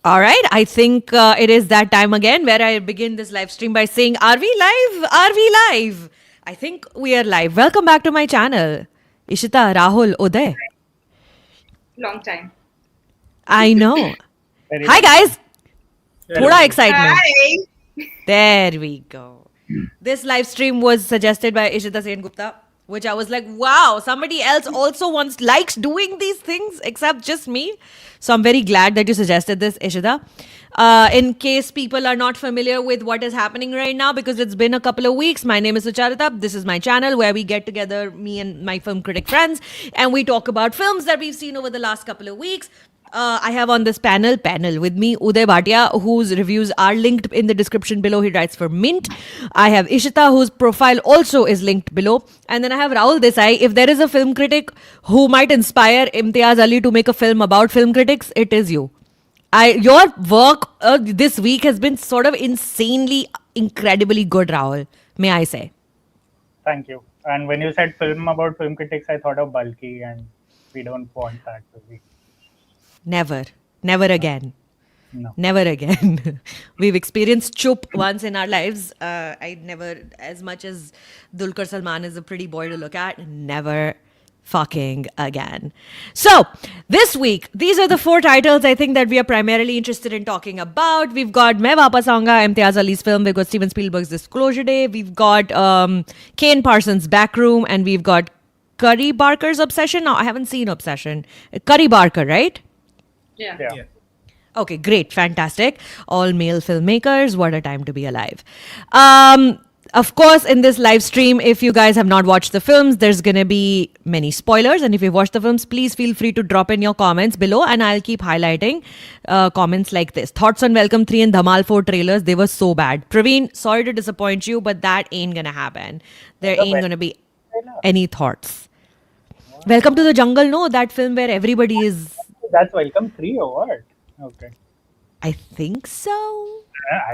All right, I think it is that time again where I begin this live stream by saying, are we live? Are we live? I think we are live. Welcome back to my channel. Ishita, Rahul, Uday. Long time. I know. Very Hi long time. guys. Thoda excitement. Hi. There we go. This live stream was suggested by Ishita Sengupta, which I was like, wow, somebody else also likes doing these things except just me. So I'm very glad that you suggested this, Ishita. In case people are not familiar with what is happening right now, because it's been a couple of weeks, my name is Sucharita. This is my channel where we get together, me and my film critic friends, and we talk about films that we've seen over the last couple of weeks. I have on this panel with me Uday Bhatia, whose reviews are linked in the description below. He writes for Mint. I have Ishita, whose profile also is linked below. And then I have Rahul Desai. If there is a film critic who might inspire Imtiaz Ali to make a film about film critics, it is you. Your work this week has been sort of insanely, incredibly good, Rahul, may I say. Thank you. And when you said film about film critics, I thought of Bulky, and we don't want that to be. Never. Never again. No. Never again. We've experienced chup once in our lives. I never, as much as Dulquer Salman is a pretty boy to look at, never fucking again. So, this week, these are the 4 titles I think that we are primarily interested in talking about. We've got Main Vaapas Aaunga, Imtiaz Ali's film. We've got Steven Spielberg's Disclosure Day. We've got Kane Parsons' Backroom. And we've got Curry Barker's Obsession. No, I haven't seen Obsession. Curry Barker, right? Yeah. Okay, great, fantastic. All male filmmakers, what a time to be alive. Of course, in this live stream, if you guys have not watched the films, there's going to be many spoilers. And if you've watched the films, please feel free to drop in your comments below and I'll keep highlighting comments like this. Thoughts on Welcome 3 and Dhamal 4 trailers, they were so bad. Praveen, sorry to disappoint you, but that ain't going to happen. There ain't going to be any thoughts. Welcome to the Jungle, no? That film where everybody is... That's Welcome 3 or what? Okay. I think so.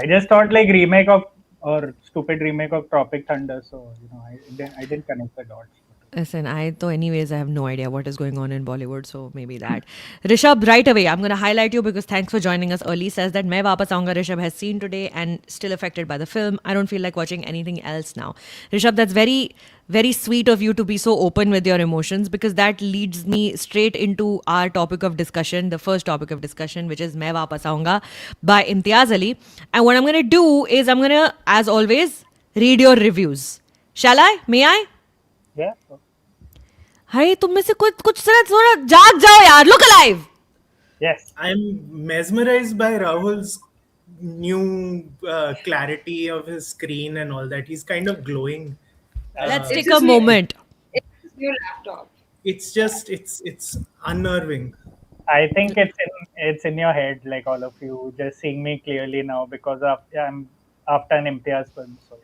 I just thought like remake of or stupid remake of Tropic Thunder, so I didn't connect the dots. Listen, I have no idea what is going on in Bollywood, so maybe that. Rishabh, right away, I'm going to highlight you because thanks for joining us early, says that Main Vaapas Aaunga Rishabh has seen today and still affected by the film. I don't feel like watching anything else now. Rishabh, that's very, very sweet of you to be so open with your emotions because that leads me straight into our topic of discussion, the first topic of discussion, which is Main Vaapas Aaunga by Imtiaz Ali. And what I'm going to do is I'm going to, as always, read your reviews. Shall I? May I? Yeah. अरे तुम में से कुछ थोड़ा जाग जाओ यार. Look alive. Yes. I'm mesmerized by Rahul's new clarity of his screen and all that. He's kind of glowing. Let's take It's a his moment. It's his new laptop. It's just it's unnerving. I think it's in your head, like all of you, just seeing me clearly now because I'm after an Imtiaz film, so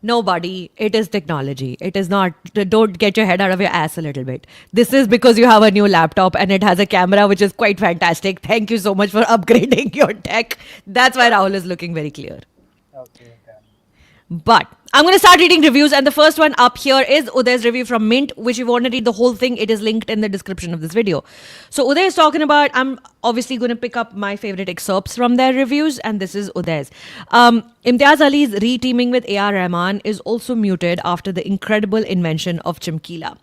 Nobody. It is technology. It is not. Don't get your head out of your ass a little bit. This is because you have a new laptop and it has a camera which is quite fantastic. Thank you so much for upgrading your tech. That's why Rahul is looking very clear. Okay. But I'm going to start reading reviews. And the first one up here is Uday's review from Mint, which if you want to read the whole thing, it is linked in the description of this video. So Uday is talking about, I'm obviously going to pick up my favorite excerpts from their reviews. And this is Uday's. Imtiaz Ali's re-teaming with A.R. Rahman is also muted after the incredible invention of Chimkila.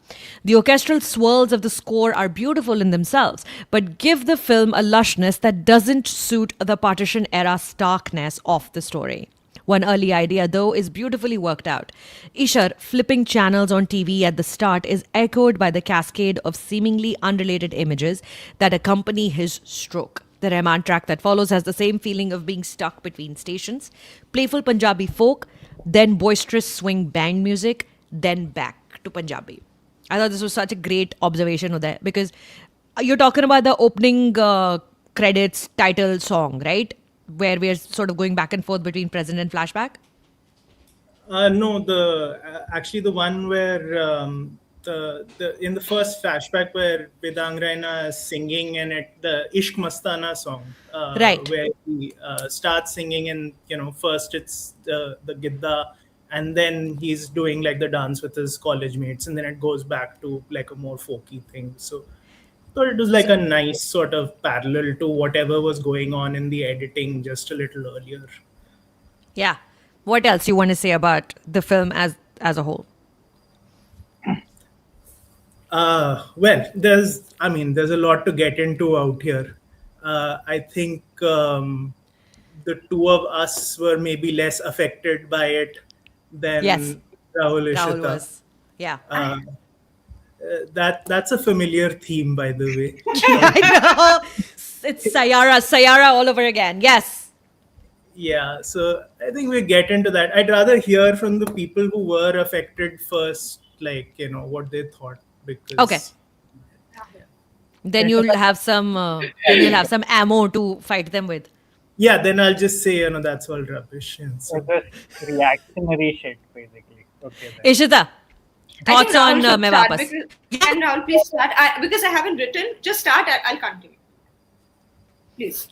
The orchestral swirls of the score are beautiful in themselves, but give the film a lushness that doesn't suit the partition era starkness of the story. One early idea, though, is beautifully worked out. Ishar flipping channels on TV at the start is echoed by the cascade of seemingly unrelated images that accompany his stroke. The Rahman track that follows has the same feeling of being stuck between stations. Playful Punjabi folk, then boisterous swing band music, then back to Punjabi. I thought this was such a great observation of that because you're talking about the opening credits title song, right? Where we're sort of going back and forth between present and flashback? No, actually the one where the in the first flashback where Vedang Raina is singing and at the Ishq Mastana song, Right. where he starts singing and first it's the Gidda and then he's doing like the dance with his college mates and then it goes back to like a more folky thing. So So it was like a nice sort of parallel to whatever was going on in the editing just a little earlier. Yeah. What else you want to say about the film as a whole? Well, there's a lot to get into out here. I think the two of us were maybe less affected by it Yes. than Rahul Rahul Ishita. was. Yeah. Uh, that's a familiar theme, by the way. I know. It's Sayara all over again. Yes. Yeah, so I think we get into that. I'd rather hear from the people who were affected first, like what they thought, Okay. because Then you'll have some. Then you'll have some ammo to fight them with. yeah, then I'll just say that's all rubbish. And So so just reactionary shit, basically. Okay, then. Ishita, I think thoughts on Rahul should Main start Vaapas? and Rahul, please start. Because I haven't written, just start. I'll continue. Please.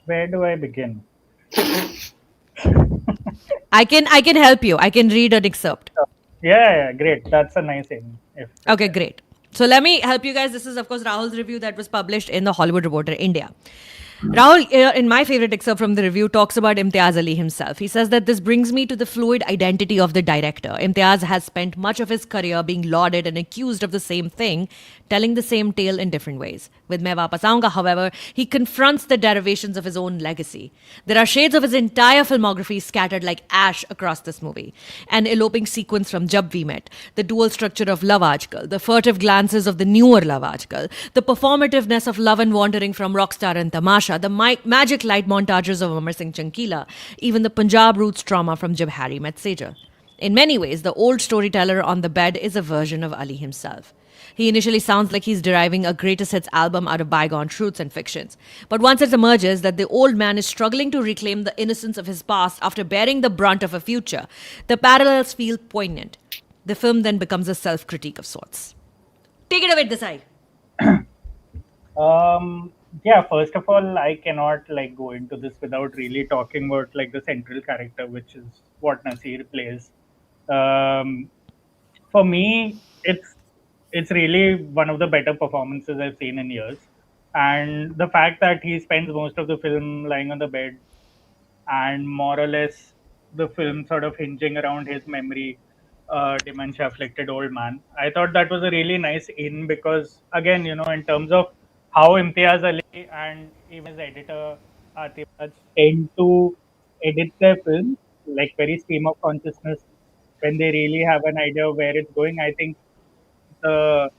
Where do I begin? I can help you. I can read an excerpt. Yeah, great. That's a nice aim. Okay, great. So let me help you guys. This is, of course, Rahul's review that was published in the Hollywood Reporter India. Rahul, in my favorite excerpt from the review, talks about Imtiaz Ali himself. He says that this brings me to the fluid identity of the director. Imtiaz has spent much of his career being lauded and accused of the same thing, telling the same tale in different ways. With Main Vaapas Aaunga, however, he confronts the derivations of his own legacy. There are shades of his entire filmography scattered like ash across this movie. An eloping sequence from Jab We Met, the dual structure of Love Aajkal, the furtive glances of the newer Love Aajkal, the performativeness of love and wandering from Rockstar and Tamasha, the magic light montages of Amar Singh Chankila, even the Punjab roots trauma from Jab Harry Met Sejal. In many ways, the old storyteller on the bed is a version of Ali himself. He initially sounds like he's deriving a greatest hits album out of bygone truths and fictions. But once it emerges that the old man is struggling to reclaim the innocence of his past after bearing the brunt of a future, the parallels feel poignant. The film then becomes a self-critique of sorts. Take it away, Desai. Yeah, first of all, I cannot like go into this without really talking about like the central character, which is what Nasir plays. Um, for me, it's really one of the better performances I've seen in years, and the fact that he spends most of the film lying on the bed, and more or less the film sort of hinging around his memory, dementia afflicted old man. I thought that was a really nice in, because again, in terms of how Imtiaz Ali and even his editor Atif Raj tend to edit their films like very stream of consciousness, when they really have an idea of where it's going. I think the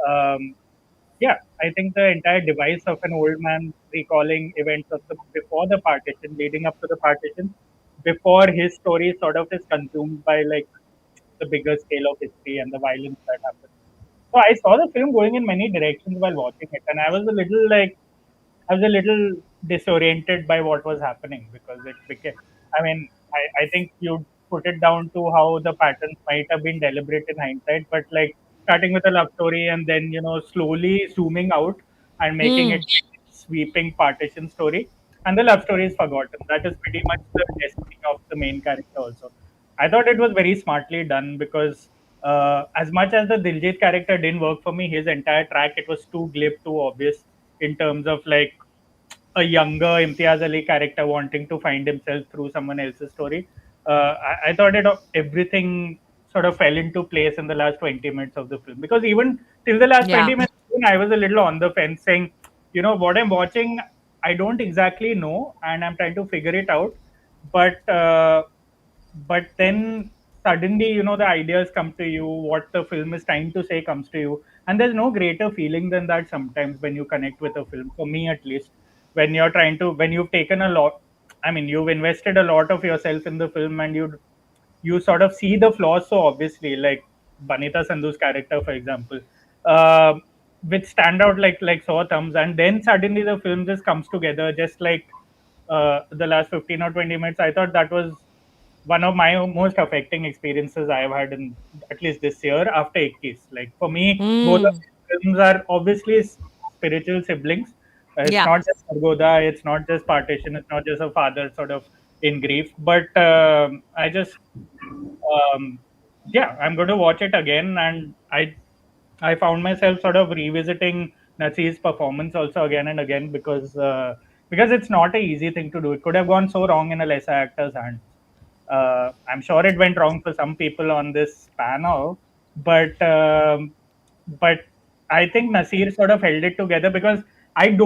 um, yeah, I think the entire device of an old man recalling events of the before the partition, leading up to the partition, before his story sort of is consumed by like the bigger scale of history and the violence that happens. So I saw the film going in many directions while watching it, and I was a little disoriented by what was happening, because it became. I mean, I think you put it down to how the patterns might have been deliberate in hindsight, but like starting with a love story and then slowly zooming out and making it sweeping partition story, and the love story is forgotten. That is pretty much the destiny of the main character also. I thought it was very smartly done, because as much as the Diljit character didn't work for me, his entire track, it was too glib, too obvious in terms of like a younger Imtiaz Ali character wanting to find himself through someone else's story. I thought everything sort of fell into place in the last 20 minutes of the film, because even till the last Yeah. 20 minutes, I was a little on the fence, saying, what I'm watching, I don't exactly know, and I'm trying to figure it out. But then suddenly, the ideas come to you, what the film is trying to say comes to you, and there's no greater feeling than that sometimes when you connect with a film, for me at least, when you've taken a lot, I mean, you've invested a lot of yourself in the film, and you sort of see the flaws so obviously, like Banita Sandhu's character, for example, uh, which stand out like sore thumbs, and then suddenly the film just comes together, just like the last 15 or 20 minutes. I thought that was one of my most affecting experiences I've had in at least this year after 80s. Like for me, both of these films are obviously spiritual siblings. It's Yeah. not just Sargoda, it's not just Partition, it's not just a father sort of in grief. But I just, um, yeah, I'm going to watch it again, and I found myself sort of revisiting Nasir's performance also again and again because it's not an easy thing to do. It could have gone so wrong in a lesser actor's hands. I'm sure it went wrong for some people on this panel, but but I think Nasir sort of held it together because I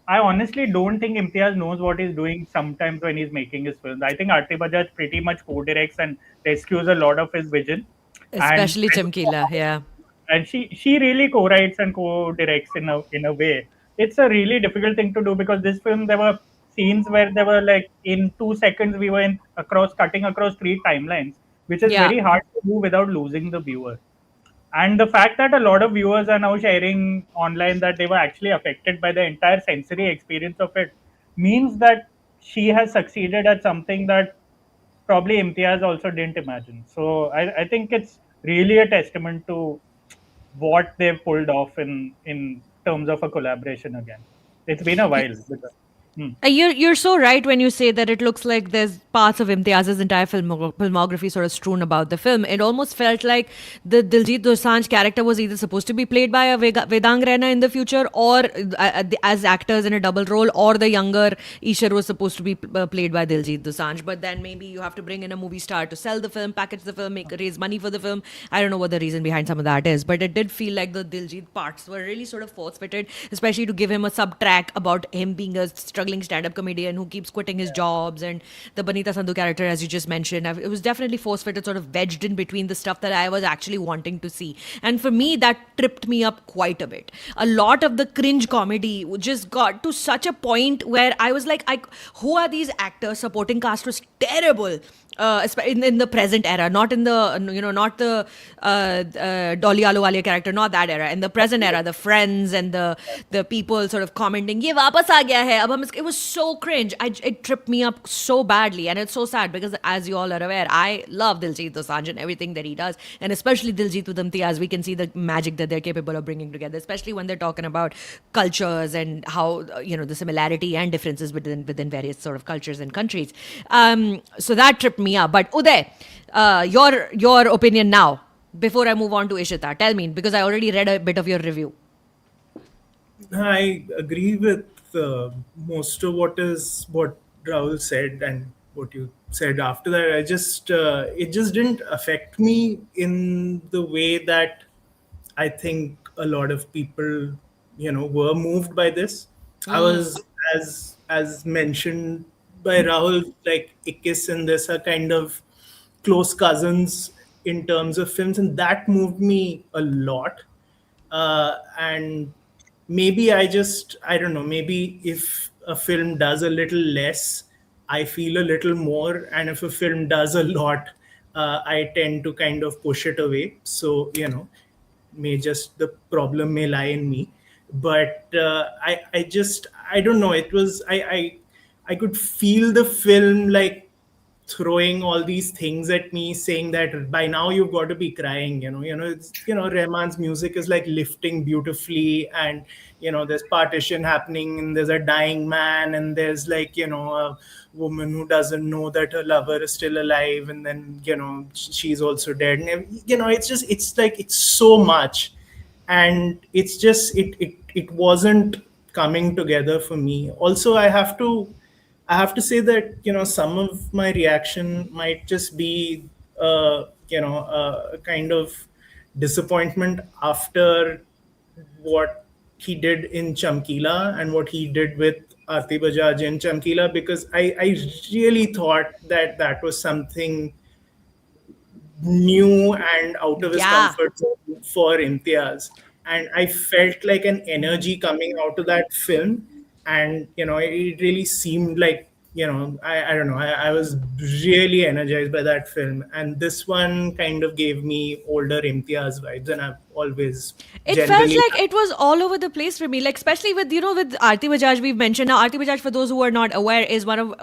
honestly don't think Imtiaz knows what he's doing sometimes when he's making his films. I think Aarti Bajaj pretty much co-directs and rescues a lot of his vision. And Especially Chamkila, yeah. and she really co-writes and co-directs in a way. It's a really difficult thing to do because this film there were scenes where there were like in 2 seconds we were in across cutting across three timelines, which is Yeah. very hard to do without losing the viewer. And the fact that a lot of viewers are now sharing online that they were actually affected by the entire sensory experience of it means that she has succeeded at something that probably Imtiaz also didn't imagine. So I think it's really a testament to what they've pulled off in terms of a collaboration again. It's been a while. Hmm. You're so right when you say that it looks like there's parts of Imtiaz's entire filmography sort of strewn about the film. It almost felt like the Diljit Dosanjh character was either supposed to be played by a Vedang Raina in the future, or as actors in a double role, or the younger Ishar was supposed to be played by Diljit Dosanjh. But then maybe you have to bring in a movie star to sell the film, package the film, raise money for the film. I don't know what the reason behind some of that is, but it did feel like the Diljit parts were really sort of force fitted, especially to give him a sub track about him being a struggling stand-up comedian who keeps quitting his jobs, and the Banita Sandhu character, as you just mentioned, it was definitely force-fitted, sort of wedged in between the stuff that I was actually wanting to see. And for me, that tripped me up quite a bit. A lot of the cringe comedy just got to such a point where I was like, who are these actors? Supporting cast was terrible. In the present era, not in the not the Dolly Ahluwalia character, not that era. In the present era, the friends and the people sort of commenting, "Ye Vaapas Aa gaya hai." It was so cringe. It tripped me up so badly, and it's so sad because, as you all are aware, I love Diljit Dosanjh and everything that he does, and especially Diljit with Imtiaz. We can see the magic that they're capable of bringing together, especially when they're talking about cultures and how the similarity and differences within various sort of cultures and countries. So that tripped me up. But Uday, your opinion now before I move on to Ishita. Tell me, because I already read a bit of your review. I agree with most of what Rahul said and what you said after that. I just it just didn't affect me in the way that I think a lot of people, were moved by this. I was, as mentioned by Rahul, like Ikkis and this are kind of close cousins in terms of films, and that moved me a lot. And maybe I don't know, maybe if a film does a little less, I feel a little more, and if a film does a lot, I tend to kind of push it away. So the problem may lie in me, but I don't know, it was I could feel the film like throwing all these things at me, saying that by now you've got to be crying. Rahman's music is like lifting beautifully, and there's partition happening, and there's a dying man, and there's like a woman who doesn't know that her lover is still alive, and then she's also dead, and it's so much, and it wasn't coming together for me. Also, I have to say that some of my reaction might just be a kind of disappointment after what he did in Chamkila and what he did with Aarti Bajaj in Chamkila, because I really thought that that was something new and out of his Yeah. comfort zone for Imtiaz. And I felt like an energy coming out of that film. And, it really seemed like, I don't know, I was really energized by that film. And this one kind of gave me older Imtiaz vibes. And I've always It felt generally. like it was all over the place for me. Like, especially with Aarti Bajaj, we've mentioned. Now, Aarti Bajaj, for those who are not aware, is one of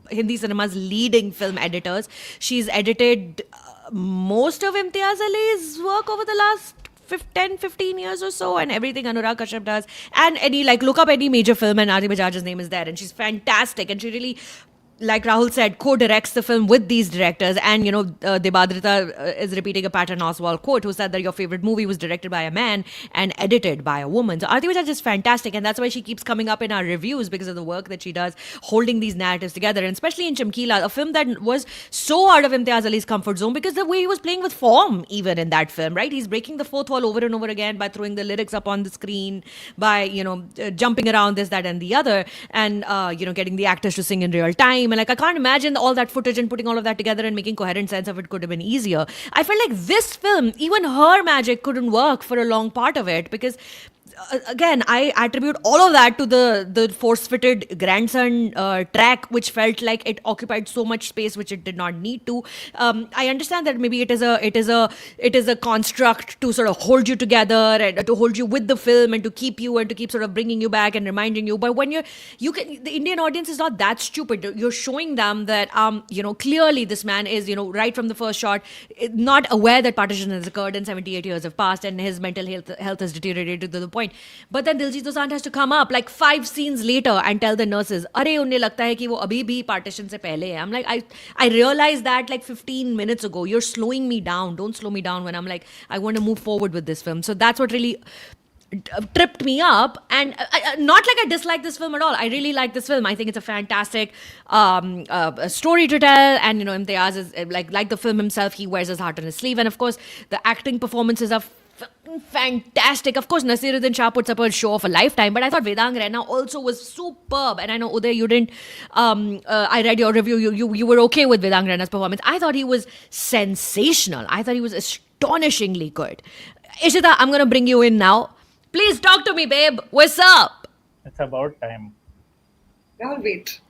Hindi cinema's leading film editors. She's edited most of Imtiaz Ali's work over the last 10, 15 years or so, and everything Anurag Kashyap does. And look up any major film and Aarti Bajaj's name is there, and she's fantastic, and she really like Rahul said, co-directs the film with these directors. And, Debadrita is repeating a Patton Oswalt quote, who said that your favorite movie was directed by a man and edited by a woman. So Aarti was just fantastic. And that's why she keeps coming up in our reviews, because of the work that she does holding these narratives together. And especially in Chamkila, a film that was so out of Imtiaz Ali's comfort zone, because the way he was playing with form, even in that film, right? He's breaking the fourth wall over and over again by throwing the lyrics up on the screen, by, jumping around this, that, and the other, and, getting the actors to sing in real time. And like, I can't imagine all that footage and putting all of that together and making coherent sense of it could have been easier. I felt like this film, even her magic couldn't work for a long part of it, because again, I attribute all of that to the force-fitted grandson track, which felt like it occupied so much space which it did not need to. I understand that maybe it is a construct to sort of hold you together and to hold you with the film and to keep sort of bringing you back and reminding you. But when the Indian audience is not that stupid. You're showing them that clearly this man is right from the first shot not aware that partition has occurred and 78 years have passed and his mental health has deteriorated to the point. But then Diljit Dosanjh has to come up like 5 scenes later and tell the nurses, "Arey, unne lagta hai ki wo abhi bhi partition se pehle hai." I'm like, I realized that like 15 minutes ago. You're slowing me down. Don't slow me down when I'm like, I want to move forward with this film. So that's what really tripped me up. And not like I dislike this film at all. I really like this film. I think it's a fantastic story to tell. And Imtiaz is like the film himself. He wears his heart on his sleeve. And of course, the acting performances are fantastic. Of course, Nasiruddin Shah puts up a show of a lifetime, but I thought Vedang Raina also was superb. And I know, Uday, you didn't, I read your review, you were okay with Vedang Raina's performance. I thought he was sensational. I thought he was astonishingly good. Ishita, I'm going to bring you in now. Please talk to me, babe. What's up? It's about time. I'll wait.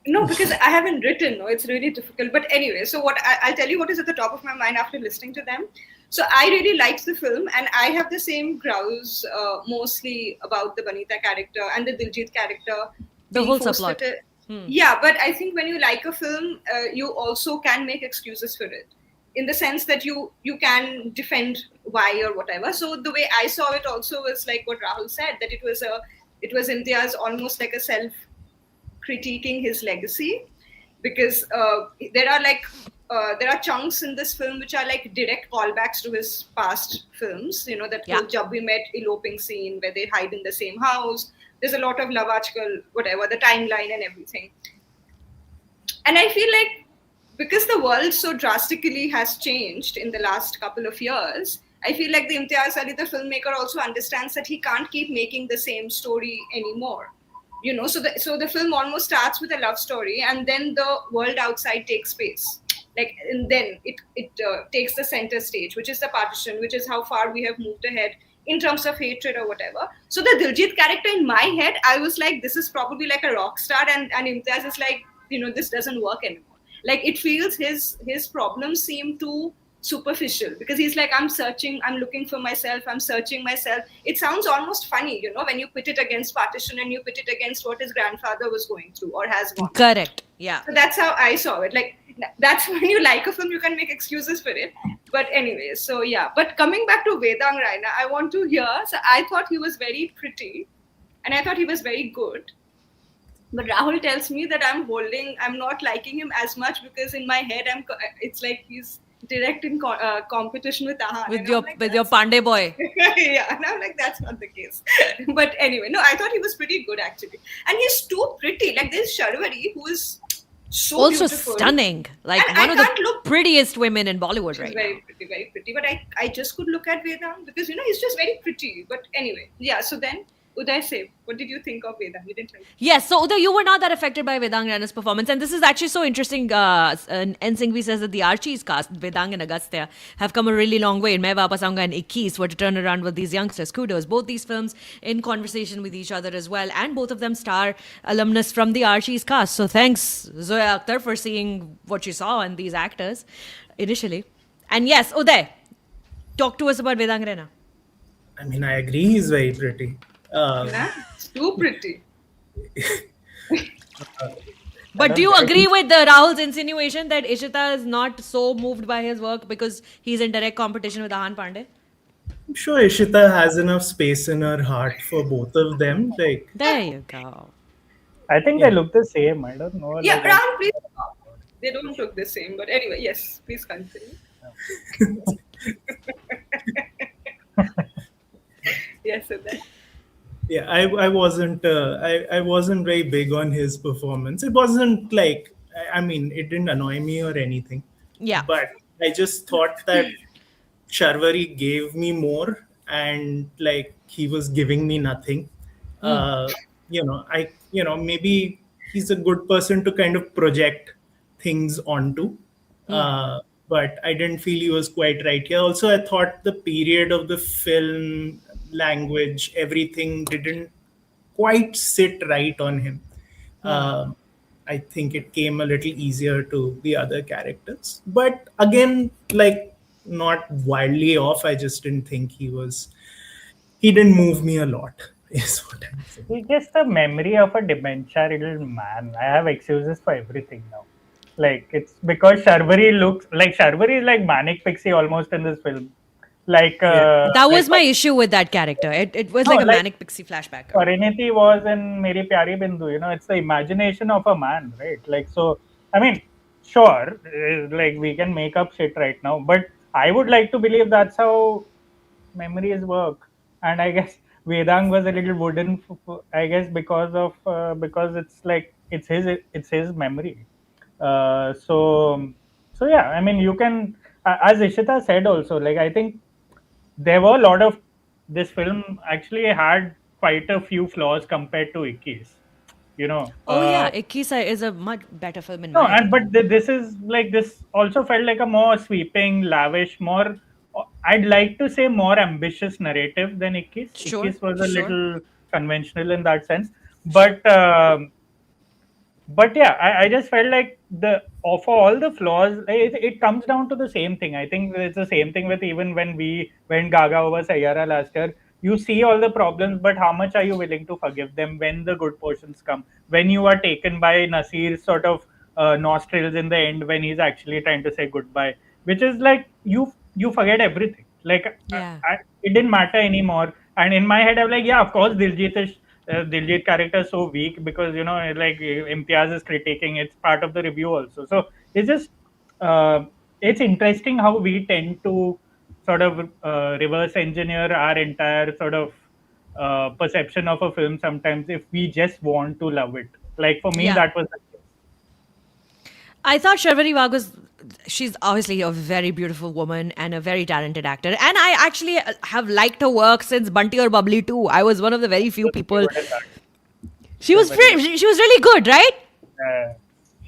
No, because I haven't written. No, it's really difficult. But anyway, so I'll tell you what is at the top of my mind after listening to them. So I really liked the film, and I have the same grouse mostly about the Banita character and the Diljit character. The whole subplot. Yeah, but I think when you like a film, you also can make excuses for it, in the sense that you can defend why or whatever. So the way I saw it also was like what Rahul said, that it was Imtiaz almost like a self-critiquing his legacy, because there are chunks in this film which are like direct callbacks to his past films. That whole Jab We Met eloping scene where they hide in the same house. There's a lot of Love Aajkal, whatever, the timeline and everything. And I feel like because the world so drastically has changed in the last couple of years, I feel like the Imtiaz Ali, the filmmaker, also understands that he can't keep making the same story anymore. So the film almost starts with a love story, and then the world outside takes space. And then it takes the center stage, which is the partition, which is how far we have moved ahead in terms of hatred or whatever. So the Diljit character in my head, I was like, this is probably like a rock star, and Imtiaz is like, this doesn't work anymore. Like, it feels his problems seem too superficial, because he's like, I'm looking for myself, I'm searching myself. It sounds almost funny, when you put it against partition and you put it against what his grandfather was going through or has gone through. Correct. Yeah. So that's how I saw it. Like, that's when you like a film, you can make excuses for it. But anyway, so yeah. But coming back to Vedang Raina, I want to hear. So I thought he was very pretty, and I thought he was very good. But Rahul tells me that I'm not liking him as much, because in my head, it's like he's direct in competition with Ahan. With your Pandey boy. Yeah, and I'm like, that's not the case. But anyway, no, I thought he was pretty good actually. And he's too pretty. Like, there's Sharwari, who is so also beautiful. Stunning. Like, And one I of the can't look- prettiest women in Bollywood She's right very now. pretty, very pretty. But I just could look at Vedang because, he's just very pretty. But anyway, yeah, so then Uday, say, what did you think of Vedang? You didn't like it? Yes, so Uday, you were not that affected by Vedang Raina's performance, and this is actually so interesting. N. Singhvi says that the Archie's cast, Vedang and Agastya, have come a really long way. In Main Vaapas Aaunga and 21 were to turn around with these youngsters. Kudos. Both these films in conversation with each other as well, and both of them star alumnus from the Archie's cast. So thanks, Zoya Akhtar, for seeing what you saw in these actors initially. And yes, Uday, talk to us about Vedang Raina. I mean, I agree he's very pretty. Yeah, it's too pretty. But do you agree with Rahul's insinuation that Ishita is not so moved by his work because he's in direct competition with Ahan Pandey? I'm sure Ishita has enough space in her heart for both of them. Like, There you go. I think Yeah. they look the same. I don't know. Yeah, Like, Rahul, please stop. They don't look the same, but anyway, yes, please continue. Yes, Uday. Yeah, I wasn't I wasn't very big on his performance. It wasn't like, I mean, it didn't annoy me or anything, Yeah. but I just thought that Sharvari gave me more, and like he was giving me nothing. Uh, maybe he's a good person to kind of project things onto. Uh, but I didn't feel he was quite right here. Also, I thought the period of the film, language, everything didn't quite sit right on him. Um, I think it came a little easier to the other characters. But again, like, not wildly off. I just didn't think he didn't move me a lot, is what I'm saying. he's just a memory of a dementia-riddled man. I have excuses for everything now. Like, it's because Sharvari is like manic pixie almost in this film. Like, Yeah. That like was my issue with that character. It was no, like a like manic pixie flashbacker. Pariniti was in Meri Pyari Bindu. It's the imagination of a man, right? Like, so, I mean, sure, like we can make up shit right now, but I would like to believe that's how memories work. And I guess Vedang was a little wooden, I guess, because it's like it's his memory. So yeah, I mean, you can, as Ishita said also, like I think there were a lot of this film actually had quite a few flaws compared to Ikkis. You know, Oh yeah, Ikkisa is a much better film in no, my and opinion. but this is like this also felt like a more sweeping, lavish, more. I'd like to say more ambitious narrative than Ikkis. Sure, Ikkis was a sure. little conventional in that sense, but yeah, I just felt like for all the flaws, it comes down to the same thing. I think it's the same thing with even when we went Gaga over Sayara last year. You see all the problems, but how much are you willing to forgive them when the good portions come? When you are taken by Nasir's sort of nostrils in the end, when he's actually trying to say goodbye, which is like you forget everything. Like Yeah. it didn't matter anymore. And in my head, I'm like, yeah, of course, Diljit character is so weak because like Imtiaz is critiquing. It's part of the review also. So it's just uh, it's interesting how we tend to sort of reverse engineer our entire sort of perception of a film sometimes if we just want to love it. Like for me, Yeah. that was the case. I thought Sharvari Wagh was, she's obviously a very beautiful woman and a very talented actor. And I actually have liked her work since Bunty or Bubbly too. I was one of the very She few was very people. good at that. She was Very good. she was really good, right?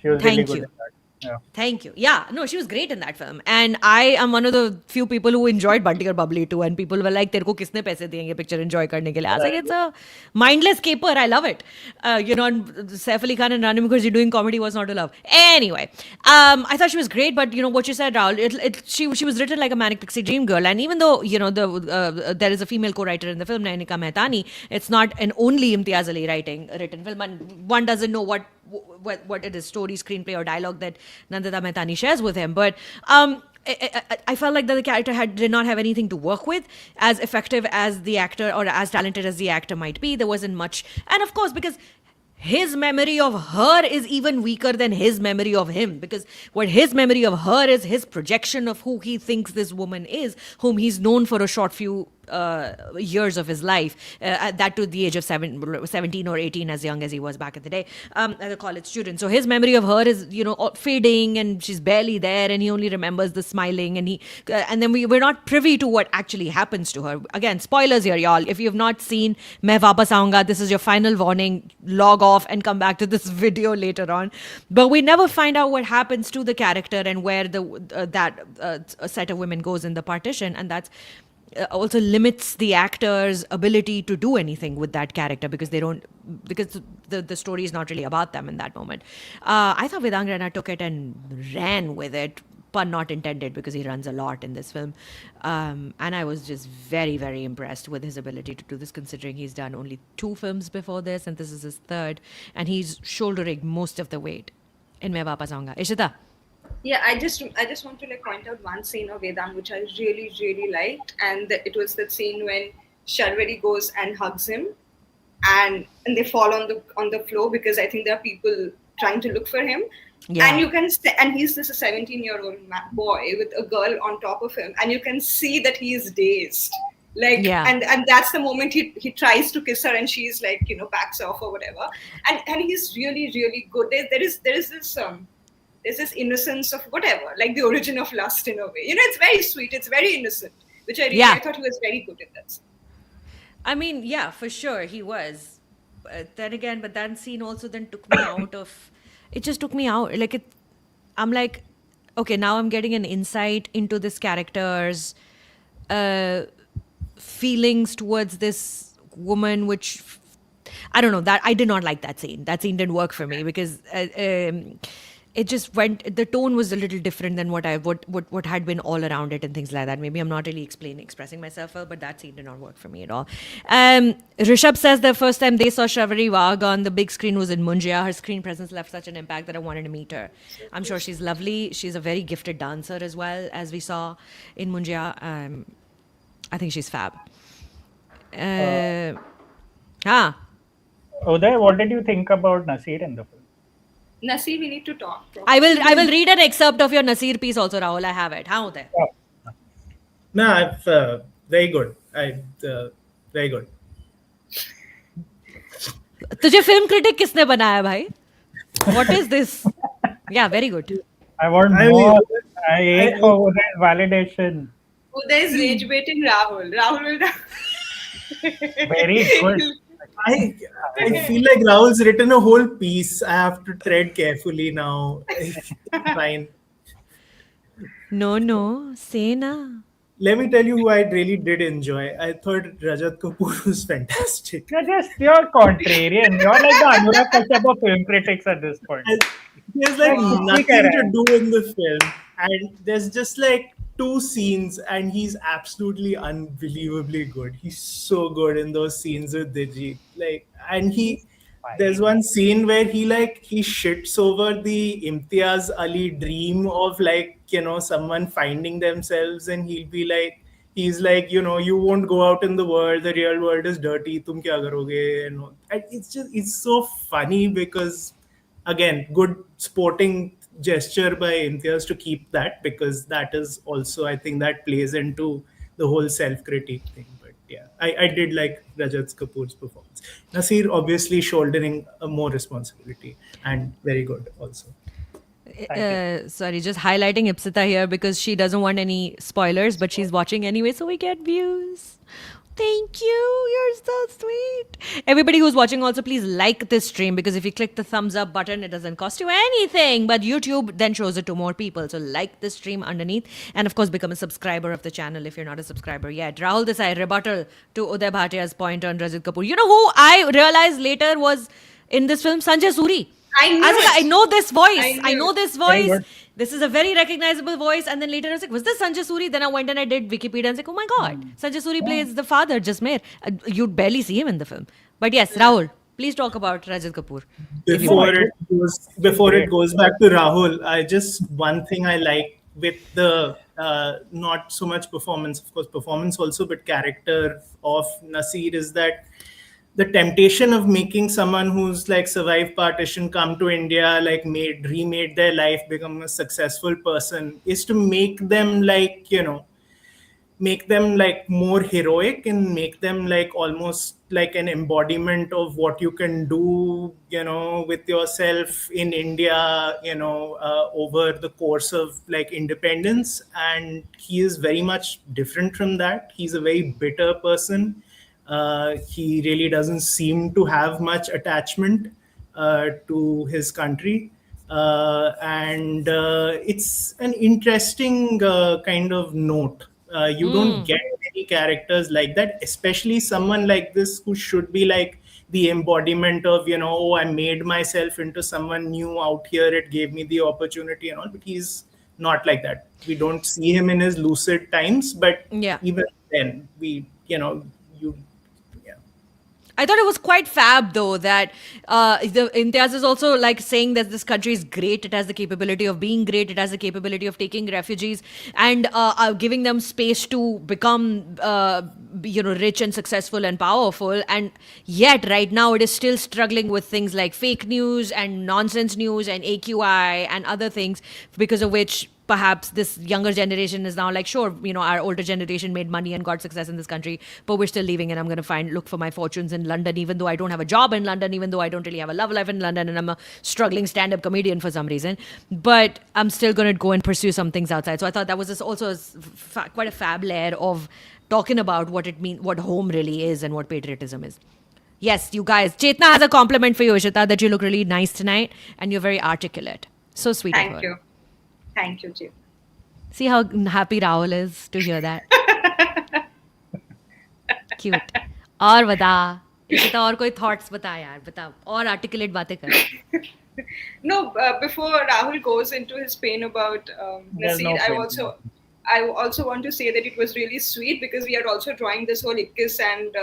She was really Thank good you. at that. Yeah. Thank you. Yeah, no, she was great in that film. And I am one of the few people who enjoyed Bunty or Bubbly too. And people were like, तेरे को किसने पैसे दिए picture enjoy करने के लिए? I was like, it's a mindless caper. I love it. And Saif Ali Khan and Rani Mukherjee doing comedy was not to love. Anyway, I thought she was great. But, what you said, Rahul, she was written like a Manic Pixie Dream Girl. And even though, there is a female co-writer in the film, Nainika Mehtani, it's not an only Imtiaz Ali written film. And one doesn't know what it is, story, screenplay, or dialogue that Nandita Mehtani shares with him. But I felt like that the character did not have anything to work with. As effective as the actor or as talented as the actor might be, there wasn't much. And of course, because his memory of her is even weaker than his memory of him, because what his memory of her is his projection of who he thinks this woman is, whom he's known for a short few years of his life, that to the age of 17 or 18, as young as he was back in the day, as a college student. So his memory of her is, fading, and she's barely there, and he only remembers the smiling, and then we're not privy to what actually happens to her. Again, spoilers here, y'all. If you've not seen Main Vaapas Aaunga, this is your final warning. Log off and come back to this video later on. But we never find out what happens to the character and where a set of women goes in the partition, and that's also limits the actor's ability to do anything with that character because the story is not really about them in that moment. I thought Vedang Rana took it and ran with it, pun not intended, because he runs a lot in this film. And I was just very, very impressed with his ability to do this, considering he's done only 2 films before this, and this is his 3rd, and he's shouldering most of the weight in Main Vaapas Aaunga. Ishita? Yeah, I just want to point out one scene of Vedang which I really, really liked, and it was that scene when Sharvari goes and hugs him, and they fall on the floor because I think there are people trying to look for him. Yeah. And you can and he's this a 17-year-old boy with a girl on top of him, and you can see that he is dazed. Like, Yeah. and that's the moment he tries to kiss her, and she's like, backs off or whatever. And he's really, really good. There's this innocence of whatever, like the origin of lust in a way. It's very sweet. It's very innocent, which I thought he was very good in that scene. I mean, yeah, for sure he was. Then again, but that scene also then took me out of. It just took me out. Like it, I'm like, okay, now I'm getting an insight into this character's feelings towards this woman, which I don't know. That I did not like that scene. That scene didn't work for me because it just went. The tone was a little different than what had been all around it and things like that. Maybe I'm not really expressing myself well, but that scene did not work for me at all. Rishabh says the first time they saw Shravari Wagh on the big screen was in Munjia. Her screen presence left such an impact that I wanted to meet her. I'm sure she's lovely. She's a very gifted dancer as well, as we saw in Munjia. I think she's fab. Uday, what did you think about Nasir in the film? Nasir, we need to talk. I will read an excerpt of your Nasir piece also, Rahul. I have it. How there? No, I've very good. Very good. तुझे film critic किसने बनाया भाई? What is this? Yeah, very good. I want more. I hate for Uday's validation. Uday is rage baiting Rahul. Rahul will. Very good. I feel like Rahul's written a whole piece. I have to tread carefully now. Fine. No, say na. Let me tell you who I really did enjoy. I thought Rajat Kapoor was fantastic. You're contrarian. You're like the Anurag Kashyap of film critics at this point. There's like nothing to do in the film, and there's just like 2 scenes, and he's absolutely unbelievably good. He's so good in those scenes with Digi. And there's one scene where he shits over the Imtiaz Ali dream of someone finding themselves, and he's like, you won't go out in the world. The real world is dirty. Tum kya karoge? And it's so funny because, again, good sporting gesture by Imtiaz to keep that, because that is also, I think, that plays into the whole self-critique thing. But yeah, I did like Rajat Kapoor's performance. Nasir obviously shouldering more responsibility and very good also. Sorry, just highlighting Ishita here because she doesn't want any spoilers, but she's watching anyway, so we get views. Thank you. You're so sweet. Everybody who's watching also, please like this stream, because if you click the thumbs up button, it doesn't cost you anything. But YouTube then shows it to more people. So like this stream underneath. And of course, become a subscriber of the channel if you're not a subscriber yet. Rahul Desai, rebuttal to Uday Bhatia's point on Rajat Kapoor. You know who I realized later was in this film? Sanjay Suri. I know this voice. I know this voice. This is a very recognizable voice. And then later I was like, was this Sanjay Suri? Then I went and I did Wikipedia and I was like, oh my God, Sanjay Suri plays the father, Jasmer. You'd barely see him in the film. But yes, Rahul, please talk about Rajat Kapoor. Before it goes back to Rahul, one thing I like with the not so much performance, of course, performance also, but character of Nasir is that the temptation of making someone who's survived partition, come to India, remade their life, become a successful person, is to make them more heroic and make them almost like an embodiment of what you can do, with yourself in India, over the course of independence. And he is very much different from that. He's a very bitter person. He really doesn't seem to have much attachment to his country. And it's an interesting kind of note. You don't get many characters like that, especially someone like this who should be the embodiment of, I made myself into someone new out here. It gave me the opportunity and all, but he's not like that. We don't see him in his lucid times, but even then, I thought it was quite fab, though, that the Imtiaz is also like saying that this country is great. It has the capability of being great. It has the capability of taking refugees and giving them space to become, rich and successful and powerful. And yet, right now, it is still struggling with things like fake news and nonsense news and AQI and other things, because of which perhaps this younger generation is now like, sure, our older generation made money and got success in this country, but we're still leaving, and I'm going to look for my fortunes in London, even though I don't have a job in London, even though I don't really have a love life in London, and I'm a struggling stand-up comedian for some reason, but I'm still going to go and pursue some things outside. So I thought that was also quite a fab layer of talking about what it means, what home really is, and what patriotism is. Yes, you guys. Chetna has a compliment for you, Ishita, that you look really nice tonight, and you're very articulate. So sweet of her. Thank you. Thank you, Jit. See how happy Rahul is to hear that. Cute. और बता, इशिता और कोई thoughts बता यार, बता और articulate बातें कर. No, before Rahul goes into his pain about There's Naseer, no pain. I also want to say that it was really sweet because we are also drawing this whole Ikkis and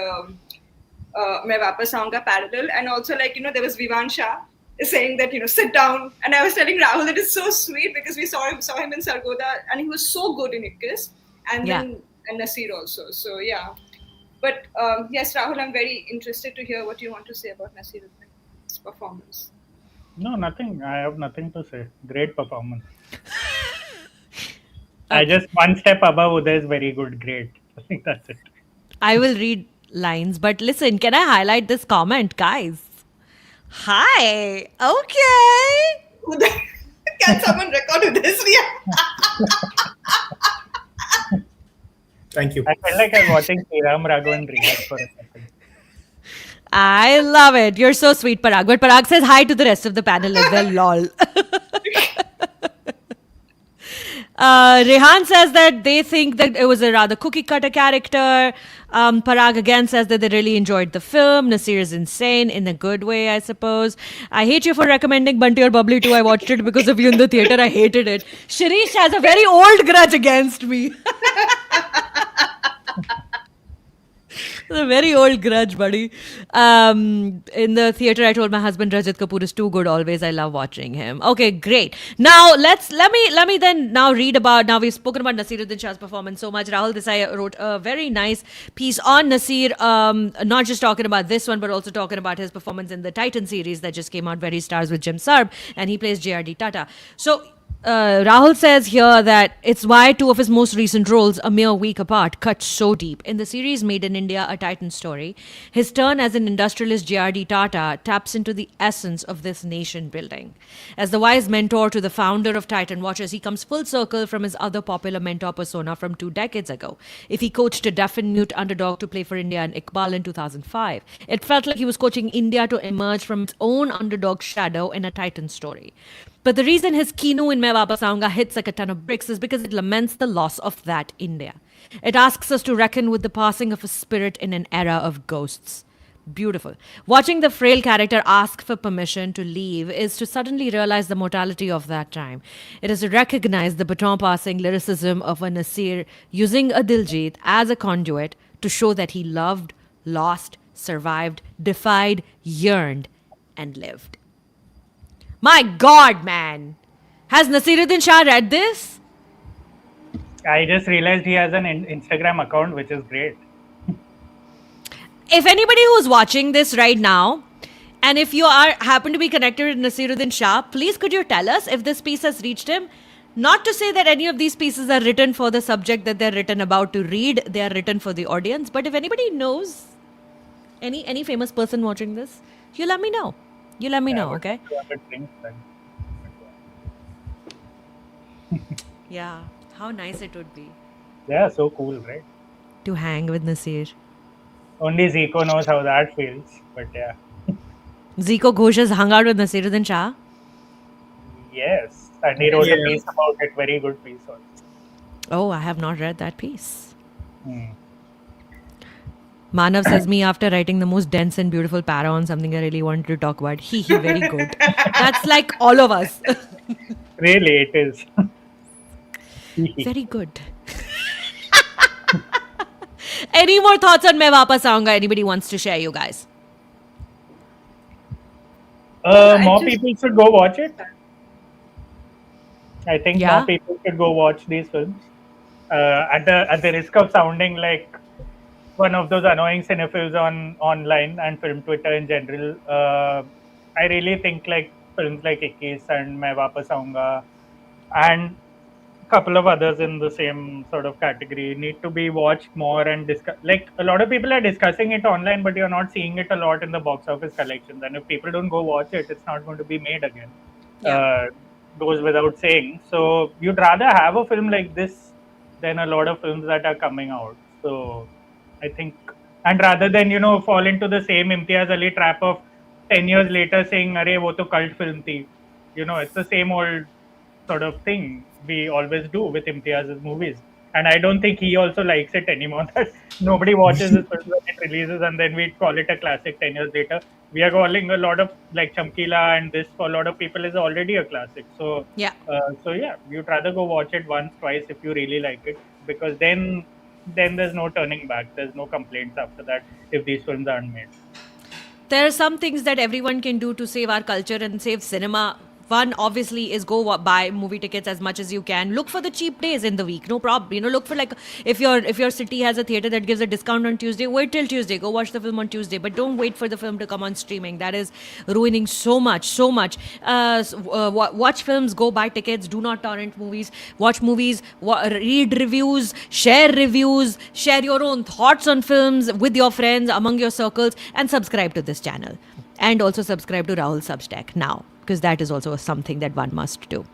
Main Vaapas Aaunga parallel, and also there was Vivan Shah saying that sit down, and I was telling Rahul that it's so sweet because we saw him in Sargodha and he was so good in Ikkis, and then and Naseer also. So yeah, but yes, Rahul, I'm very interested to hear what you want to say about Naseer's performance. No, nothing. I have nothing to say. Great performance. I just one step above Uday is very good. Great. I think that's it. I will read lines, but listen, can I highlight this comment, guys? Hi. Okay. Can someone record this? Thank you. I felt like I was watching Sriram Raghavan react for a second. I love it. You're so sweet, Parag. But Parag says hi to the rest of the panel as well. Lol. Rehan says that they think that it was a rather cookie cutter character. Parag again says that they really enjoyed the film. Naseer is insane in a good way, I suppose. I hate you for recommending Bunty or Bubbly too. I watched it because of you in the theater. I hated it. Shirish has a very old grudge against me. It's a very old grudge, buddy. In the theater, I told my husband Rajat Kapoor is too good always. I love watching him. Okay, great. Now let me then now read about. Now we've spoken about Naseeruddin Shah's performance so much. Rahul Desai wrote a very nice piece on Naseer, not just talking about this one, but also talking about his performance in the Titan series that just came out, Very Stars with Jim Sarb, and he plays JRD Tata. So Rahul says here that it's why two of his most recent roles, a mere week apart, cut so deep. In the series Made in India, A Titan Story, his turn as an industrialist JRD Tata taps into the essence of this nation building. As the wise mentor to the founder of Titan Watchers, he comes full circle from his other popular mentor persona from 2 decades ago. If he coached a deaf and mute underdog to play for India in Iqbal in 2005, it felt like he was coaching India to emerge from its own underdog shadow in A Titan Story. But the reason his Kinu in Main Vaapas Aaunga hits like a ton of bricks is because it laments the loss of that India. It asks us to reckon with the passing of a spirit in an era of ghosts. Beautiful. Watching the frail character ask for permission to leave is to suddenly realize the mortality of that time. It is to recognize the baton-passing lyricism of a Naseer using a Diljit as a conduit to show that he loved, lost, survived, defied, yearned, and lived. My God, man. Has Naseeruddin Shah read this? I just realized he has an Instagram account, which is great. If anybody who's watching this right now, and if you happen to be connected with Naseeruddin Shah, please could you tell us if this piece has reached him? Not to say that any of these pieces are written for the subject that they're written about to read. They are written for the audience. But if anybody knows any famous person watching this, you let me know. You let me know, okay? Yeah, how nice it would be. Yeah, so cool, right? To hang with Naseer. Only Zico knows how that feels, but yeah. Zico Ghosh has hung out with Naseeruddin Shah? Yes, and he wrote a piece about it, very good piece also. Oh, I have not read that piece. Manav says me after writing the most dense and beautiful para on something I really wanted to talk about. He very good. That's like all of us. Really, it is. Very good. Any more thoughts on Main Vaapas Aaunga? Anybody wants to share, you guys? I More just- people should go watch it. I think more Yeah. people should go watch these films. At the risk of sounding like one of those annoying cinephiles on online and film Twitter in general, I really think like films like Ikkis and Main Vaapas Aaunga and couple of others in the same sort of category need to be watched more and discuss. Like a lot of people are discussing it online, but you're not seeing it a lot in the box office collections. And if people don't go watch it, it's not going to be made again. Yeah. Goes without saying. So you'd rather have a film like this than a lot of films that are coming out. So I think, and rather than fall into the same Imtiaz Ali trap of 10 years later saying, "Arey, wo to cult film thi," it's the same old sort of thing we always do with Imtiaz's movies. And I don't think he also likes it anymore. That nobody watches this film when it releases and then we call it a classic 10 years later. We are calling a lot of like Chamkila and this for a lot of people is already a classic. So, Yeah. yeah, you'd rather go watch it once, twice if you really like it because then there's no turning back. There's no complaints after that if these films aren't made. There are some things that everyone can do to save our culture and save cinema. One obviously is go buy movie tickets as much as you can. Look for the cheap days in the week, no problem. Look for like if your city has a theater that gives a discount on Tuesday, wait till Tuesday. Go watch the film on Tuesday, but don't wait for the film to come on streaming. That is ruining so much, so much. Watch films, go buy tickets. Do not torrent movies. Watch movies. Read reviews. Share your own thoughts on films with your friends among your circles, and subscribe to this channel. And also subscribe to Rahul Substack now, because that is also something that one must do.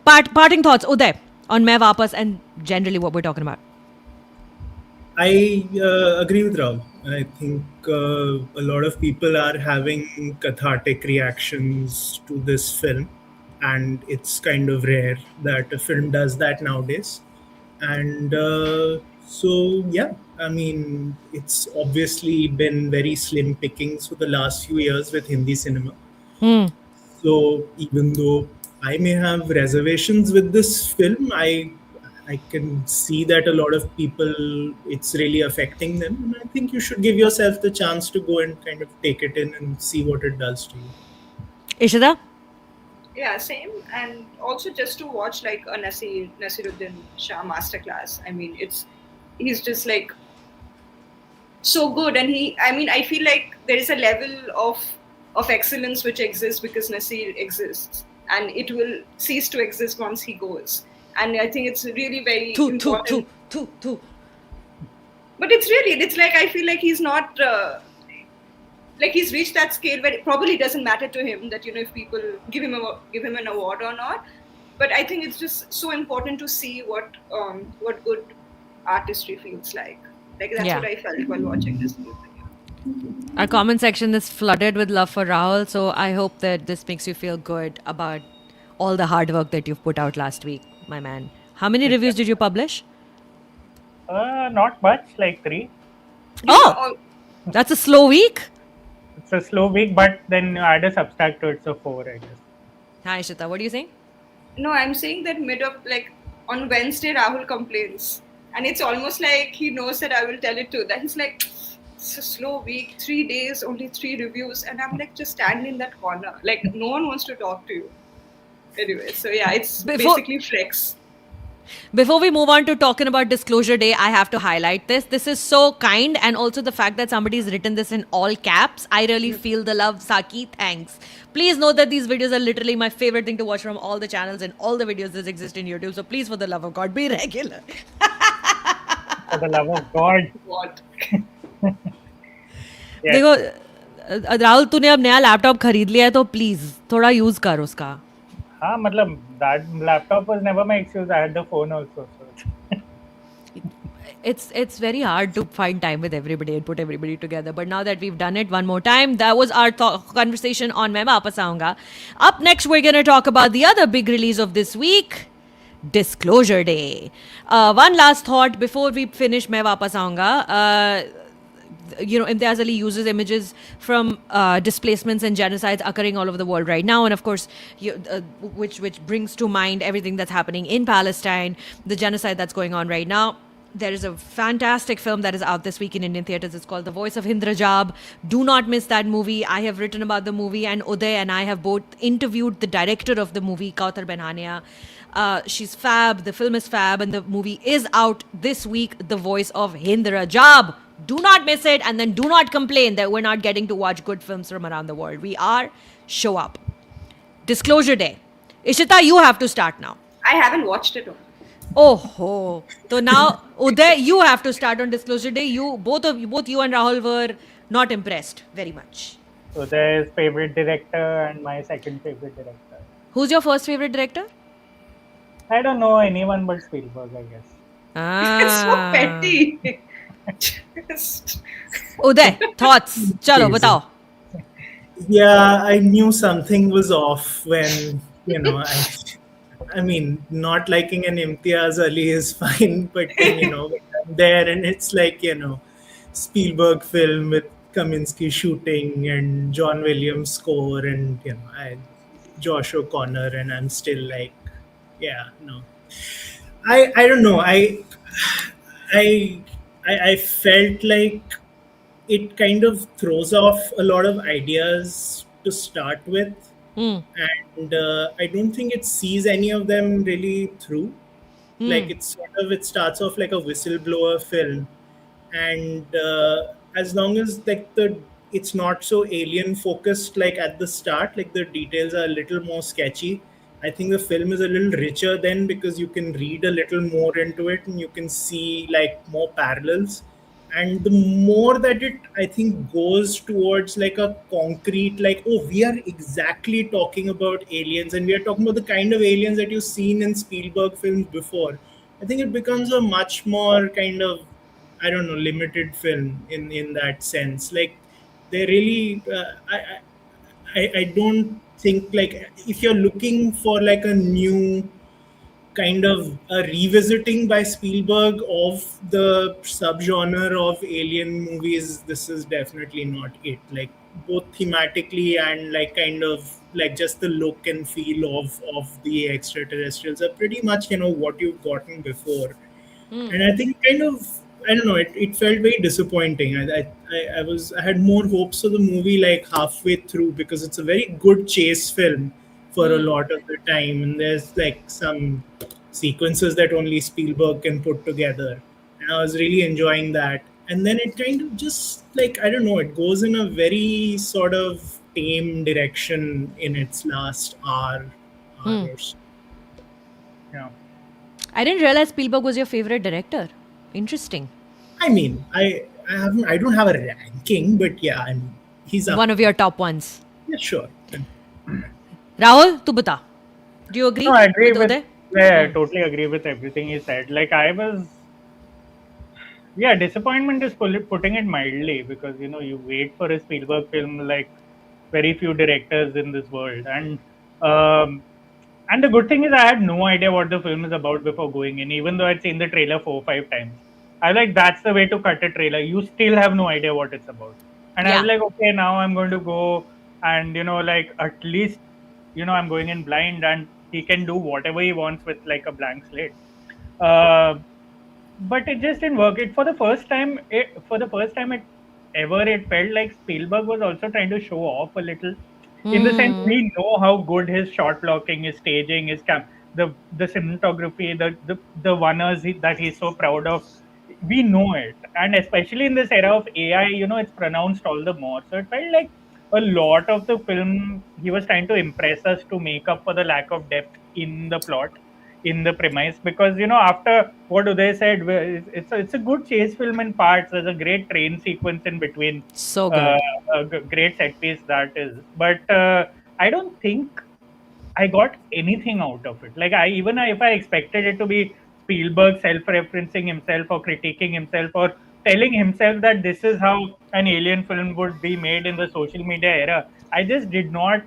Parting thoughts, Uday, on Main Vaapas and generally what we're talking about. I agree with Rahul. I think a lot of people are having cathartic reactions to this film, and it's kind of rare that a film does that nowadays. And so, yeah, I mean, it's obviously been very slim pickings for the last few years with Hindi cinema. So even though I may have reservations with this film, I can see that a lot of people, it's really affecting them. And I think you should give yourself the chance to go and kind of take it in and see what it does to you. Ishita? Yeah, same. And also just to watch like a Nasiruddin Shah masterclass. I mean, he's just like so good, and I feel like there is a level of excellence which exists because Nasir exists, and it will cease to exist once he goes. And I think it's really very important. But it's like I feel like he's not like he's reached that scale where it probably doesn't matter to him that if people give him an award or not. But I think it's just so important to see what good artistry feels like. Like that's Yeah. what I felt while watching this movie. Our comment section is flooded with love for Rahul, so I hope that this makes you feel good about all the hard work that you've put out last week, my man. How many reviews did you publish? Not much, like 3. Oh, that's a slow week. It's a slow week, but then add a Substack to it, so 4, I guess. Hi, Ishita. What do you think? No, I'm saying that on Wednesday Rahul complains, and it's almost like he knows that I will tell it to. That he's like, it's a slow week, 3 days, only 3 reviews, and I'm like just standing in that corner, like no one wants to talk to you. Anyway, so yeah, it's basically flex. Before we move on to talking about Disclosure Day, I have to highlight this. This is so kind, and also the fact that somebody's written this in all caps. I really feel the love, Saki. Thanks. Please know that these videos are literally my favorite thing to watch from all the channels and all the videos that exist in YouTube. So please, for the love of God, be regular. For the love of God. What? Yes. देखो राहुल, तूने अब नया laptop खरीद लिया है तो please थोड़ा use कर उसका. हाँ, मतलब that laptop was never my excuse. I had the phone also. So. It's very hard to find time with everybody and put everybody together. But now that we've done it one more time, that was our conversation on Main Vaapas Aaunga. Up next, we're going to talk about the other big release of this week, Disclosure Day. One last thought before we finish Main Vaapas Aaunga. Imtiaz Ali uses images from displacements and genocides occurring all over the world right now, and of course, which brings to mind everything that's happening in Palestine, the genocide that's going on right now. there is a fantastic film that is out this week in Indian theaters. It's called The Voice of Hindrajab. Do not miss that movie. I have written about the movie, and Uday and I have both interviewed the director of the movie, Kautar Benhania. She's fab. The film is fab, and the movie is out this week. The Voice of Hindrajab. Do not miss it, and then do not complain that we're not getting to watch good films from around the world. We are. Show up. Disclosure Day. Ishita, you have to start now. I haven't watched it. Oh, so now Uday, you have to start on Disclosure Day. Both you and Rahul were not impressed very much. So there's favorite director and my second favorite director. Who's your first favorite director? I don't know anyone but Spielberg, I guess. It's so petty. Just... Uday, thoughts? Chalo, Crazy. batao. Yeah, I knew something was off when, I mean, not liking an Imtiaz Ali is fine, but then, when I'm there and it's like, Spielberg film with Kaminsky shooting and John Williams score and, Josh O'Connor, and I'm still like, yeah, no. I don't know. I felt like it kind of throws off a lot of ideas to start with, and I don't think it sees any of them really through. Like it starts off like a whistleblower film, and as long as like it's not so alien focused like at the start, like the details are a little more sketchy. I think the film is a little richer then because you can read a little more into it and you can see like more parallels. And the more that it, I think, goes towards like a concrete, like, oh, we are exactly talking about aliens and we are talking about the kind of aliens that you've seen in Spielberg films before. I think it becomes a much more kind of, I don't know, limited film in that sense. Like, they really, I don't think, like, if you're looking for like a new kind of a revisiting by Spielberg of the subgenre of alien movies, this is definitely not it. Like both thematically and like kind of like just the look and feel of the extraterrestrials are pretty much what you've gotten before. And I think kind of I don't know, it felt very disappointing. I had more hopes for the movie like halfway through because it's a very good chase film for a lot of the time, and there's like some sequences that only Spielberg can put together, and I was really enjoying that. And then it kind of just like I don't know, it goes in a very sort of tame direction in its last hour or so. Yeah. I didn't realize Spielberg was your favorite director. Interesting. I mean, I don't have a ranking, but yeah, he's up. One of your top ones. Yeah, sure. Rahul, tu bata. Do you agree? No, I agree with Uday? I totally agree with everything he said. Like I was, disappointment is putting it mildly because you wait for a Spielberg film like very few directors in this world, and the good thing is I had no idea what the film is about before going in, even though I'd seen the trailer 4 or 5 times. I was like, that's the way to cut a trailer. You still have no idea what it's about, and I was like, okay, now I'm going to go and like at least I'm going in blind and he can do whatever he wants with like a blank slate. But it just didn't work. It for the first time it felt like Spielberg was also trying to show off a little. In the sense, we know how good his shot blocking, his staging, his the cinematography, the one-ers that he's so proud of. We know it, and especially in this era of AI, it's pronounced all the more. So it felt like a lot of the film he was trying to impress us to make up for the lack of depth in the plot, in the premise. Because after what Uday said, it's a good chase film in parts. There's a great train sequence in between. So good. A great set piece that is, but I don't think I got anything out of it. Like if I expected it to be Spielberg self-referencing himself or critiquing himself or telling himself that this is how an alien film would be made in the social media era, I just did not.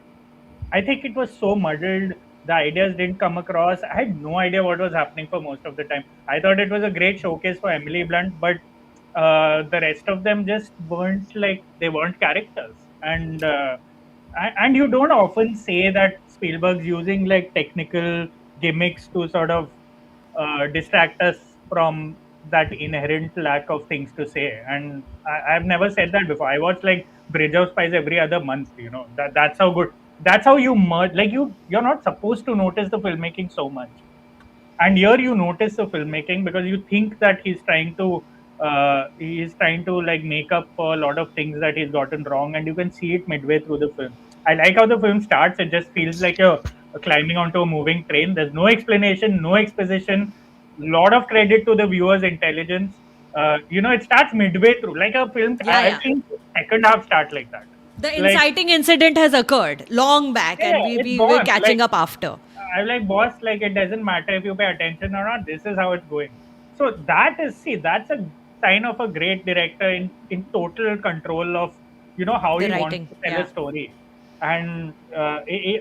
I think it was so muddled. The ideas didn't come across. I had no idea what was happening for most of the time. I thought it was a great showcase for Emily Blunt, but the rest of them just weren't characters. And you don't often say that Spielberg's using like technical gimmicks to sort of distract us from that inherent lack of things to say. And I've never said that before. I watch like Bridge of Spies every other month. That's how good. That's how you merge. Like you're not supposed to notice the filmmaking so much, and here you notice the filmmaking because you think that he's trying to like make up for a lot of things that he's gotten wrong, and you can see it midway through the film. I like how the film starts. It just feels like you're climbing onto a moving train. There's no explanation, no exposition. Lot of credit to the viewer's intelligence. It starts midway through, like a film. Yeah, I've yeah. seen second half start like that. The Like, inciting incident has occurred long back, and yeah, it's we were gone. catching Like, up after. I'm like, boss, like it doesn't matter if you pay attention or not. This is how it's going. So that's a sign of a great director in total control of how The he wants writing, to tell yeah. a story, and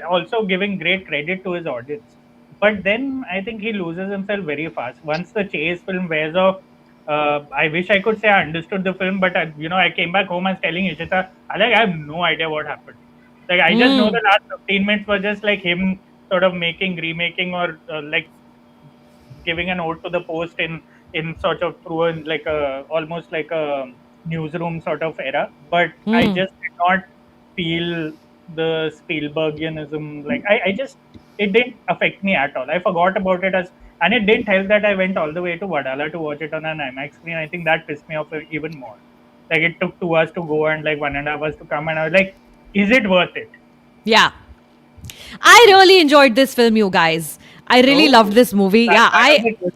also giving great credit to his audience. But then I think he loses himself very fast once the chase film wears off. I wish I could say I understood the film, but I came back home and was telling Ishita, I have no idea what happened. Like I just know Mm. the last 15 minutes were just like him sort of remaking, or like giving an ode to the post in sort of through like a almost like a newsroom sort of era. But I Mm. just did not feel the Spielbergianism. Like I just it didn't affect me at all. I forgot about it and it didn't help that I went all the way to Vadala to watch it on an IMAX screen. I think that pissed me off even more. Like it took 2 hours to go and like 1.5 hours to come, and I was like, is it worth it? Yeah. I really enjoyed this film, you guys. I really loved Oh, this movie. Yeah, that was a good.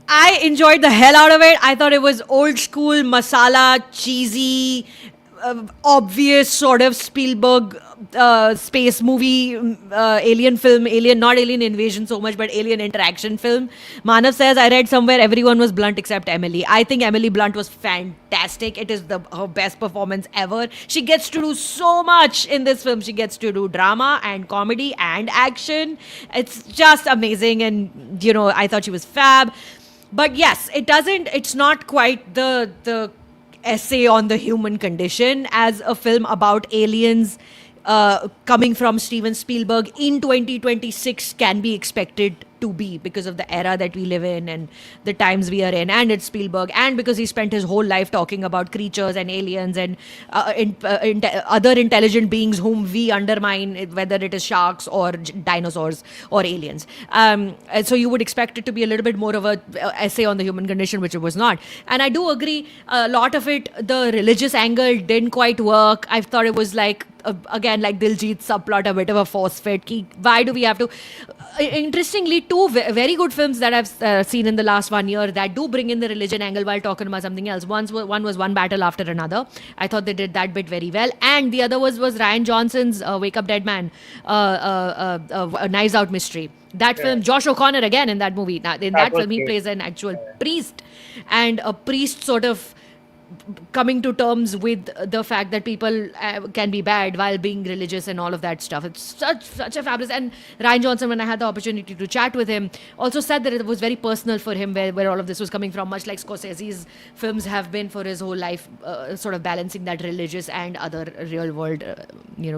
I enjoyed the hell out of it. I thought it was old school, masala, cheesy, obvious sort of Spielberg space movie, alien film, not alien invasion so much, but alien interaction film. Manav says, I read somewhere everyone was blunt except Emily. I think Emily Blunt was fantastic. It is her best performance ever. She gets to do so much in this film. She gets to do drama and comedy and action. It's just amazing. And, I thought she was fab. But yes, it's not quite the essay on the human condition as a film about aliens coming from Steven Spielberg in 2026 can be expected to be, because of the era that we live in and the times we are in, and it's Spielberg, and because he spent his whole life talking about creatures and aliens and other intelligent beings whom we undermine, whether it is sharks or dinosaurs or aliens. And so you would expect it to be a little bit more of a essay on the human condition, which it was not. And I do agree, a lot of it, the religious angle didn't quite work. I thought it was like, again, like Diljit's subplot, a bit of a force fit. Why do we have to? Interestingly, two very good films that I've seen in the last 1 year that do bring in the religion angle while talking about something else. One was One Battle After Another. I thought they did that bit very well. And the other was Ryan Johnson's Wake Up Dead Man, Knives Out Mystery. That film, Josh O'Connor again in that movie. In that was film, he great. plays an actual priest, and a priest sort of coming to terms with the fact that people can be bad while being religious and all of that stuff. It's such a fabulous. And Ryan Johnson, when I had the opportunity to chat with him, also said that it was very personal for him where all of this was coming from, much like Scorsese's films have been for his whole life, sort of balancing that religious and other real world,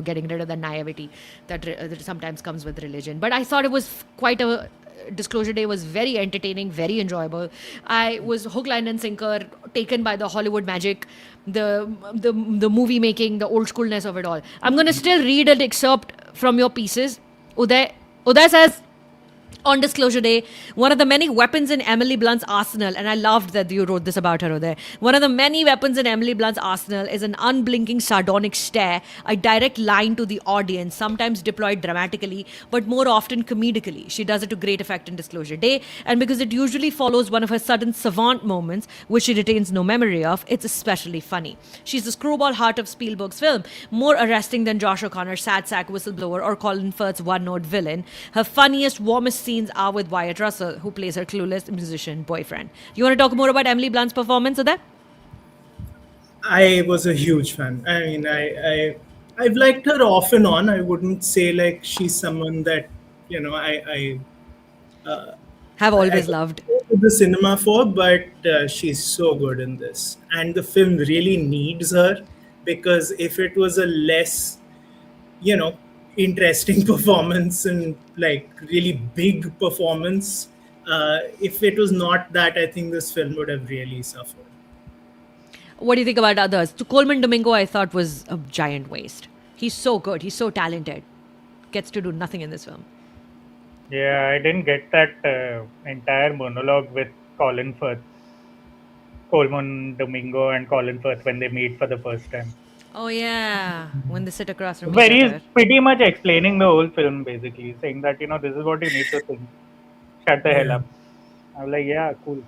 getting rid of the naivety that sometimes comes with religion. But I thought it was quite a Disclosure Day was very entertaining, very enjoyable. I was hook, line, and sinker, taken by the Hollywood magic, the movie making, the old schoolness of it all. I'm gonna still read an excerpt from your pieces. Uday says, on Disclosure Day, one of the many weapons in Emily Blunt's arsenal, and I loved that you wrote this about her, Uday. One of the many weapons in Emily Blunt's arsenal is an unblinking sardonic stare, a direct line to the audience, sometimes deployed dramatically, but more often comedically. She does it to great effect in Disclosure Day, and because it usually follows one of her sudden savant moments, which she retains no memory of, it's especially funny. She's the screwball heart of Spielberg's film, more arresting than Josh O'Connor's sad sack whistleblower or Colin Firth's one-note villain. Her funniest, warmest scenes are with Wyatt Russell, who plays her clueless musician boyfriend. You want to talk more about Emily Blunt's performance, Uday? I was a huge fan. I mean, I've liked her off and on. I wouldn't say like she's someone that Have I always go loved. to the cinema for, but she's so good in this, and the film really needs her, because if it was a less, you know, interesting performance and like really big performance, If it was not that, I think this film would have really suffered. What do you think about others? To Coleman Domingo, I thought was a giant waste. He's so good. He's so talented. Gets to do nothing in this film. Yeah, I didn't get that entire monologue with Colin Firth, Coleman Domingo and Colin Firth when they meet for the first time. Oh yeah, when they sit across from Where each he's other. pretty much explaining the whole film, basically, saying that, this is what you need to think. Shut the hell up. I was like, yeah, cool.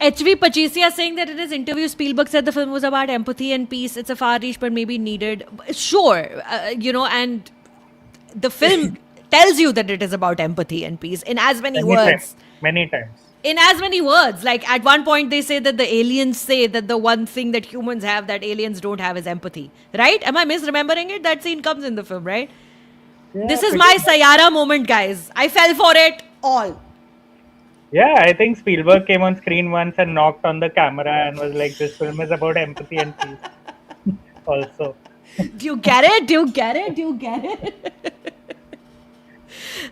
H.V. Pachicia saying that in his interview, Spielberg said the film was about empathy and peace. It's a far reach, but maybe needed. Sure, and the film tells you that it is about empathy and peace in as many words. Many times. In as many words. Like at one point, they say that the aliens say that the one thing that humans have that aliens don't have is empathy. Right? Am I misremembering it? That scene comes in the film, right? Yeah, This is my Sayara moment, guys. I fell for it all. Yeah, I think Spielberg came on screen once and knocked on the camera and was like, this film is about empathy and peace. Also. Do you get it? Do you get it? Do you get it?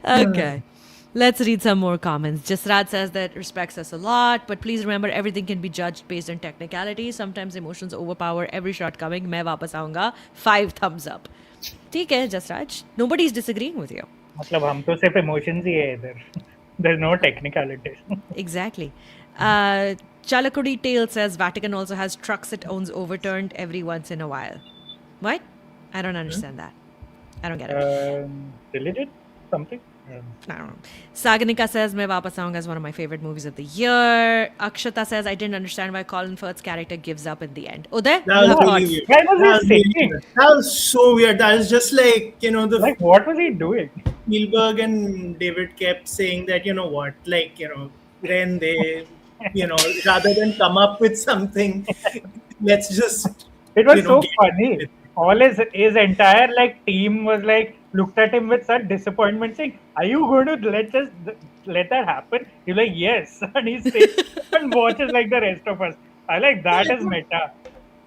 Okay. Let's read some more comments. Jasraj says that respects us a lot, but please remember everything can be judged based on technicality. Sometimes emotions overpower every shortcoming. मैं वापस आऊंगा. 5 thumbs up. ठीक है, Jasraj. Nobody's disagreeing with you. मतलब हम तो सिर्फ emotions ही है इधर. There's no technicality. Exactly. Chalakudi Tale says Vatican also has trucks it owns overturned every once in a while. What? I don't understand that. I don't get it. Religion? Something? I don't know. Saganika says मैं वापस आऊंगा is one of my favorite movies of the year. Akshata says I didn't understand why Colin Firth's character gives up in the end. Uday, That was your really thoughts? weird. Why was he That was really singing? weird. That was so weird. That was just like, the Like, what was he doing? Spielberg and David kept saying that, rende, rather than come up with something, let's just. It was so get funny. it. All his entire team was looked at him with such disappointment, saying, "Are you going to let that happen?" He's like, "Yes," and he sits and watches like the rest of us. I like that as meta.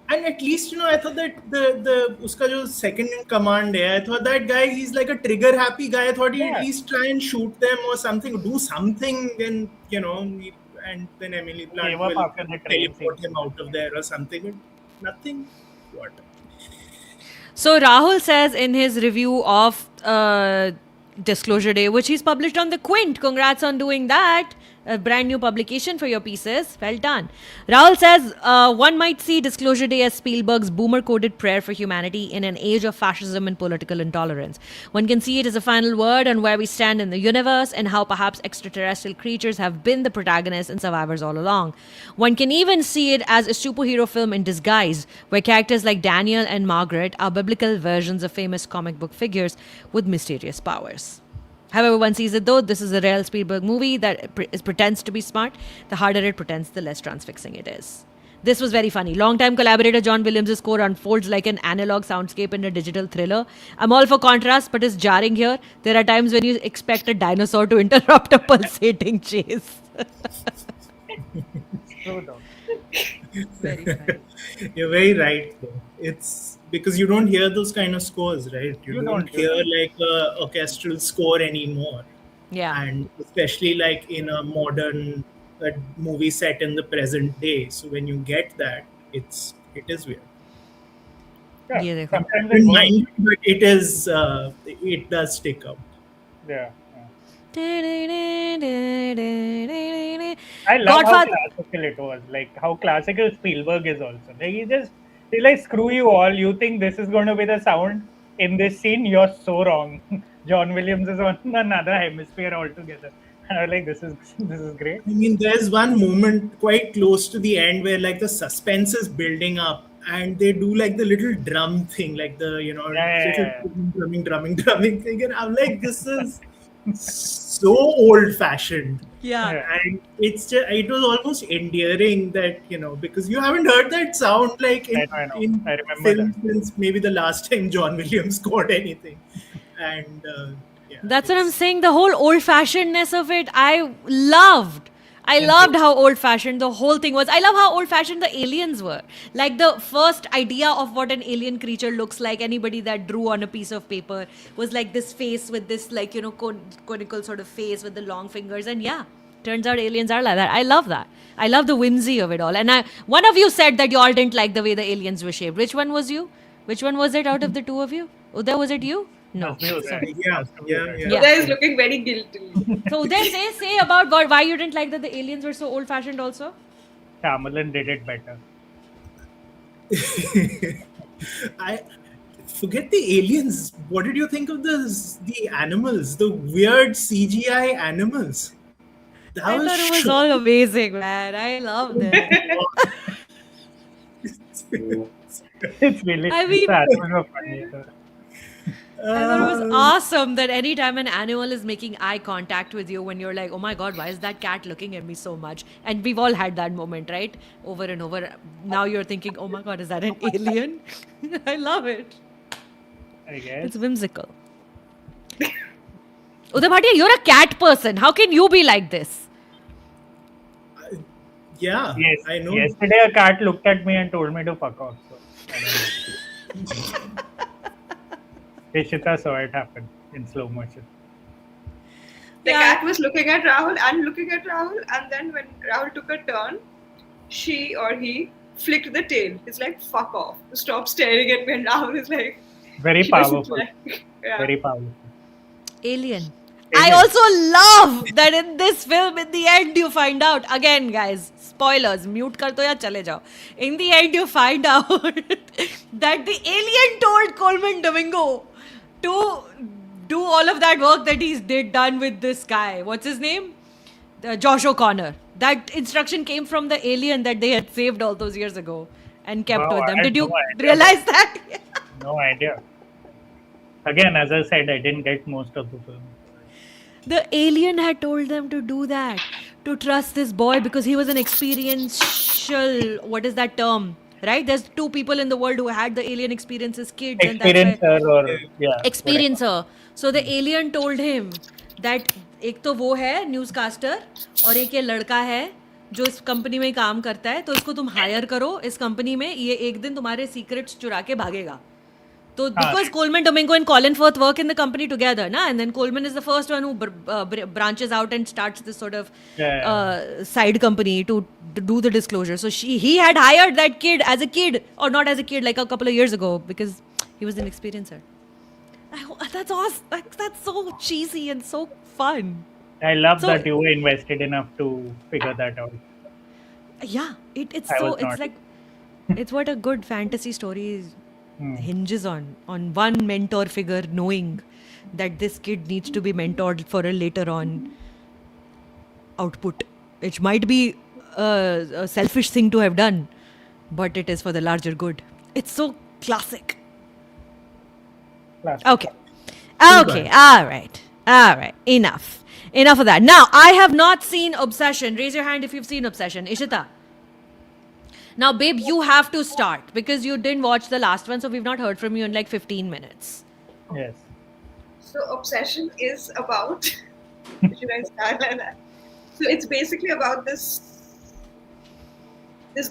And at least, I thought that the uska jo second in command hai, I thought that guy, he's like a trigger happy guy. I thought he'd at least try and shoot them or something, do something, then, and then Emily Blunt Gave up will after the train teleport scene. him out of there or something. But nothing. What? So Rahul says in his review of Disclosure Day, which he's published on the Quint. Congrats on doing that. A brand new publication for your pieces. Well done. Rahul says one might see Disclosure Day as Spielberg's boomer-coded prayer for humanity in an age of fascism and political intolerance. One can see it as a final word on where we stand in the universe and how perhaps extraterrestrial creatures have been the protagonists and survivors all along. One can even see it as a superhero film in disguise, where characters like Daniel and Margaret are biblical versions of famous comic book figures with mysterious powers. However one sees it though, this is a real Spielberg movie that pretends to be smart. The harder it pretends, the less transfixing it is. This was very funny. Long-time collaborator John Williams' score unfolds like an analog soundscape in a digital thriller. I'm all for contrast, but it's jarring here. There are times when you expect a dinosaur to interrupt a pulsating chase. Slow down. Very funny. You're very right, though. It's because you don't hear those kind of scores, right? You don't hear like a orchestral score anymore. Yeah. And especially like in a modern movie set in the present day. So when you get that, it is weird. Yeah, Yeah, sometimes In it works. mind, but it does stick out. Yeah. I love how Godfather. classical it was. Like how classical Spielberg is also. He's like, screw you all. You think this is going to be the sound in this scene? You're so wrong. John Williams is on another hemisphere altogether. And I was like, this is great. I mean, there's one moment quite close to the end where like the suspense is building up, and they do like the little drum thing, like the little drumming thing, and I'm like, this is so old-fashioned. Yeah. And it was almost endearing that, because you haven't heard that sound like in I know. in I remember film that. since maybe the last time John Williams scored anything. And That's what I'm saying. The whole old-fashionedness of it, I loved. I loved how old-fashioned the whole thing was. I love how old-fashioned the aliens were. Like the first idea of what an alien creature looks like, anybody that drew on a piece of paper was like this face with this like, conical sort of face with the long fingers. And yeah, turns out aliens are like that. I love that. I love the whimsy of it all. And one of you said that you all didn't like the way the aliens were shaped. Which one was you? Which one was it out of the two of you? Uday, was it you? No. Sorry. Yeah. Uday is looking very guilty. So Uday, say about why you didn't like that the aliens were so old-fashioned also. Shyamalan did it better. I forget the aliens. What did you think of the animals, the weird CGI animals? I thought it was all amazing, man. I loved it. It's really. I mean- the animals are funny. I thought it was awesome that anytime an animal is making eye contact with you when you're like, oh my god, why is that cat looking at me so much? And we've all had that moment, right? Over and over. Now you're thinking, oh my god, is that an alien? I love it. I guess. It's whimsical. Uday Bhatia, you're a cat person. How can you be like this? Yeah, Yes. I know. Yesterday, a cat looked at me and told me to fuck off. So, I don't know. Ishita saw it happen in slow motion. The Yeah. cat was looking at Rahul, and then when Rahul took a turn, she or he flicked the tail. It's like, fuck off. Stop staring at me. And Rahul is like, Very she doesn't powerful. like- yeah. Very powerful. Alien. I also love that in this film, in the end, you find out. Again, guys, spoilers. Mute kar do ya chale jao. In the end, you find out that the alien told Coleman Domingo to do all of that work that he's done with this guy. What's his name? Josh O'Connor. That instruction came from the alien that they had saved all those years ago and kept Wow, with them. I had Did you no idea realize that? No idea. Again, as I said, I didn't get most of the film. The alien had told them to do that, to trust this boy because he was an experiential, what is that term? Right? There's two people in the world who had the alien experience as kids. And that's why, Experiencer or yeah. experiencer. So the alien told him that एक तो वो है न्यूज़कास्टर और एक ये लड़का है जो इस कंपनी में काम करता है तो इसको तुम हायर करो इस कंपनी में ये एक दिन तुम्हारे सीक्रेट्स चुरा के भागेगा तो because Coleman Domingo and Colin Firth work in the company together na and then Coleman is the first one who branches out and starts this sort of side company to do the disclosure so he had hired that kid as a kid or not as a kid like a couple of years ago because he was an experiencer. That's awesome. That's so cheesy and so fun. I love So- that you were invested enough to figure that out. Yeah, it's I so was it's not. like it's what a good fantasy story hinges on one mentor figure knowing that this kid needs to be mentored for a later on output. It might be a selfish thing to have done, but it is for the larger good. It's so classic. Classic. Okay. Okay. All right. Enough of that. Now, I have not seen Obsession. Raise your hand if you've seen Obsession. Ishita. Now, babe, you have to start because you didn't watch the last one, so we've not heard from you in like 15 minutes. Yes. So Obsession is about. Should I start like that? So it's basically about this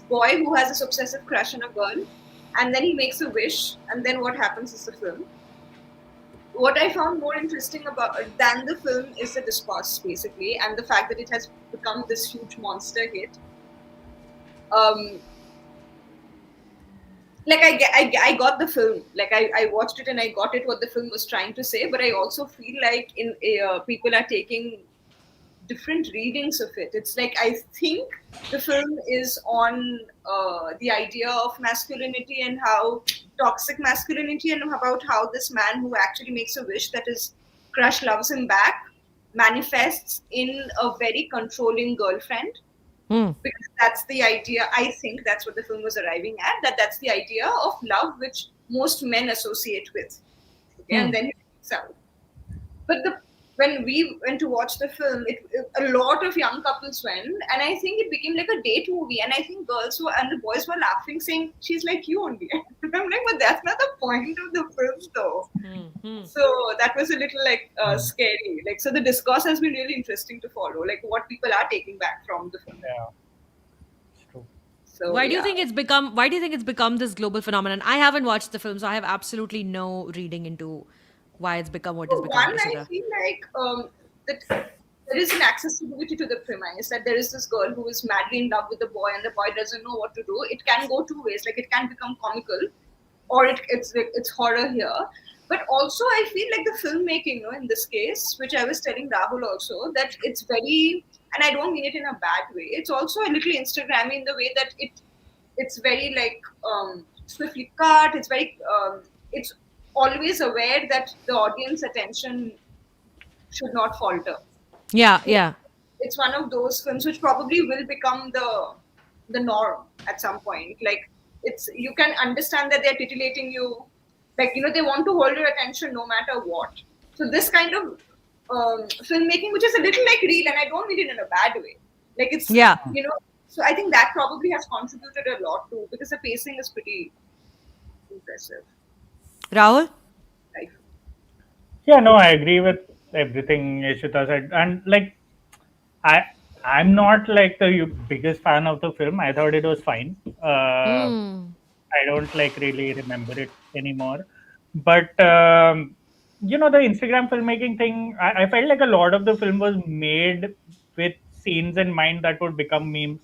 boy who has this obsessive crush on a girl, and then he makes a wish, and then what happens is the film. What I found more interesting than the film is the discourse, basically, and the fact that it has become this huge monster hit. Like I got the film, like I watched it and I got it what the film was trying to say, but I also feel like people are taking different readings of it. It's like I think the film is on the idea of masculinity and how toxic masculinity and about how this man who actually makes a wish that his crush loves him back manifests in a very controlling girlfriend. Because that's the idea. I think that's what the film was arriving at. That's the idea of love, which most men associate with. Okay? And then it works out. But when we went to watch the film, a lot of young couples went, and I think it became like a date movie. And I think girls and the boys were laughing, saying, "She's like you only." I'm like, but that's not the point of the film, though. So that was a little like scary. Like, so the discourse has been really interesting to follow, like what people are taking back from the film. Yeah, it's true. So Why do you yeah. think it's become? Why do you think it's become this global phenomenon? I haven't watched the film, so I have absolutely no reading into why it's become what it's For become. one, I Ishita. feel like that there is an accessibility to the premise that there is this girl who is madly in love with the boy and the boy doesn't know what to do. It can go two ways. Like it can become comical, or it's horror here. But also, I feel like the filmmaking, in this case, which I was telling Rahul also, that it's very, and I don't mean it in a bad way. It's also a little Instagrammy in the way that it's very like swiftly cut. It's very it's always aware that the audience attention should not falter. Yeah, yeah. It's one of those films which probably will become the norm at some point. Like it's you can understand that they're titillating you, like they want to hold your attention no matter what. So this kind of filmmaking, which is a little like real, and I don't mean it in a bad way. Like it's Yeah. So I think that probably has contributed a lot too because the pacing is pretty impressive. Rahul? Like Yeah, no, I agree with everything Ishita said, and like I I'm not like the biggest fan of the film. I thought it was fine. I don't like really remember it anymore. But the Instagram filmmaking thing, I felt like a lot of the film was made with scenes in mind that would become memes,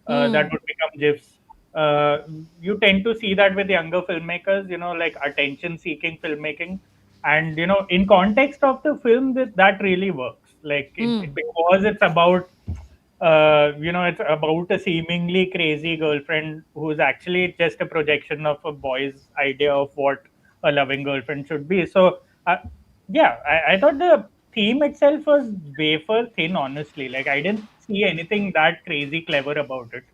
that would become gifs. Uh, you tend to see that with younger filmmakers, like attention-seeking filmmaking, and in context of the film, that really works. Like because it's about it's about a seemingly crazy girlfriend who's actually just a projection of a boy's idea of what a loving girlfriend should be. So, yeah, I thought the theme itself was wafer thin, honestly. Like, I didn't see anything that crazy clever about it.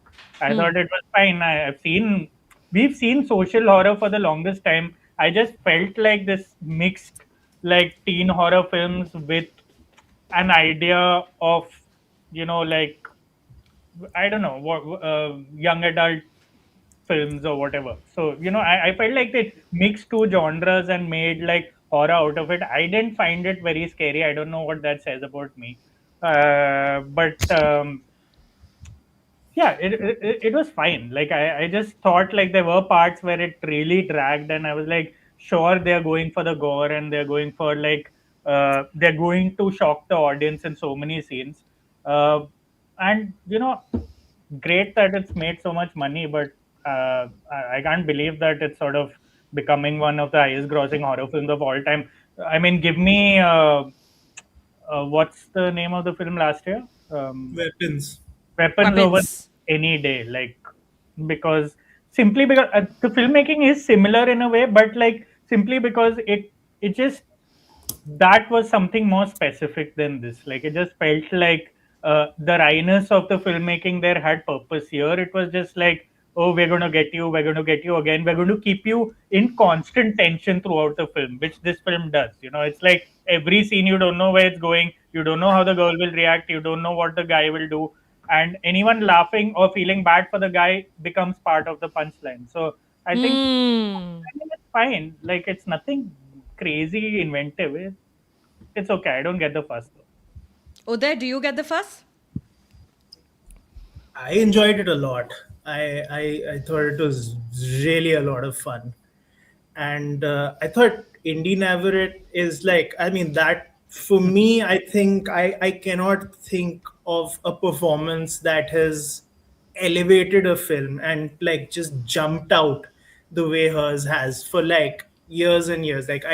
I thought it was fine. We've seen social horror for the longest time. I just felt like this mixed, like, teen horror films with an idea of like I don't know what young adult films or whatever. So I felt like they mixed two genres and made like horror out of it. I didn't find it very scary. I don't know what that says about me. But yeah, it was fine. Like I just thought like there were parts where it really dragged, and I was like, sure, they're going for the gore and they're going for like they're going to shock the audience in so many scenes. And great that it's made so much money, but I can't believe that it's sort of becoming one of the highest grossing horror films of all time. I mean, give me what's the name of the film last year? Weapons. Weapons over Weapons. any day, like because simply because the filmmaking is similar in a way, but like simply because it just that was something more specific than this. Like it just felt like the wryness of the filmmaking there had purpose. Here it was just like, oh, we're going to get you again, we're going to keep you in constant tension throughout the film, which this film does. It's like every scene you don't know where it's going, you don't know how the girl will react, you don't know what the guy will do, and anyone laughing or feeling bad for the guy becomes part of the punchline. So Hmm. I think it's fine. Like it's nothing crazy inventive. It's okay. I don't get the fuss though. Uday, do you get the fuss? I enjoyed it a lot. I thought it was really a lot of fun, and I thought Indy Navarrete is like, I mean, that for me, I think I cannot think of a performance that has elevated a film and like just jumped out the way hers has for like years and years. Like